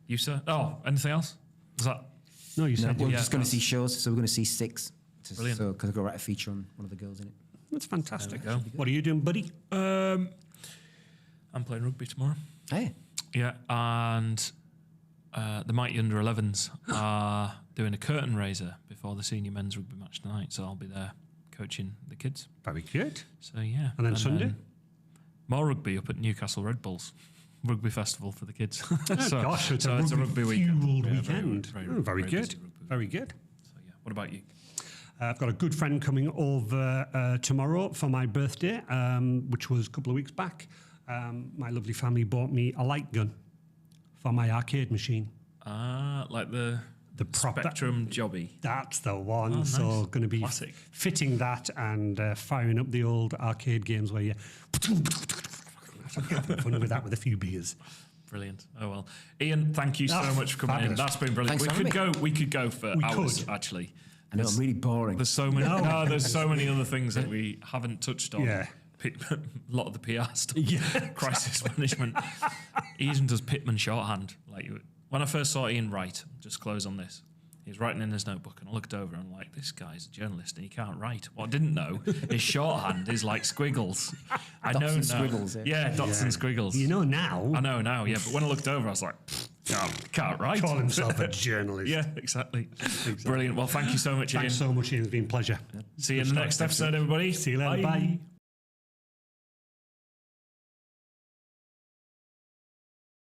You, sir? Oh, anything else? Is that No, you No, said we're yeah, just going to that's- see shows, so we're going to see 6. Brilliant. So because I've got to write a feature on one of the girls in it. that's fantastic. There we go. What are you doing, buddy? I'm playing rugby tomorrow. Hey, Yeah, and the mighty under 11s are doing a curtain raiser before the senior men's rugby match tonight, so I'll be there coaching the kids. Very good. So yeah, And then Sunday? more rugby up at Newcastle Red Bulls rugby festival for the kids. Oh, gosh, so it's a rugby weekend. fueled Yeah, weekend. Very busy good. rugby Very weekend. good. So yeah, what about you? I've got a good friend coming over tomorrow for my birthday, which was a couple of weeks back. My lovely family bought me a light gun for my arcade machine. Like the proper- Spectrum Jobby. That's the one. Oh, So nice. going to be Classic. fitting that and firing up the old arcade games where you having fun with that with a few beers. Brilliant. Oh well, Ian, thank you so Oh, much for coming in. fabulous. That's been brilliant. Thanks for We could go for We hours could. actually. I know I'm really boring. There's so many. No, there's so many other things that we haven't touched on. Yeah. A lot of the PR stuff. Yeah. Crisis management. He even does Pitman shorthand. When I first saw Ian write, just close on this. He was writing in his notebook, and I looked over and I'm like, this guy's a journalist and he can't write. What I didn't know is shorthand is like squiggles. I Dots know and now. squiggles, yeah. Dots and squiggles. You know now. I know now, yeah. But when I looked over, I was like, can't write. Call himself a journalist. Yeah, exactly. Brilliant. Well, thank you so much, Ian. Thanks so much, Ian. It's been a pleasure. See you in the next episode, everybody. See you later. Bye.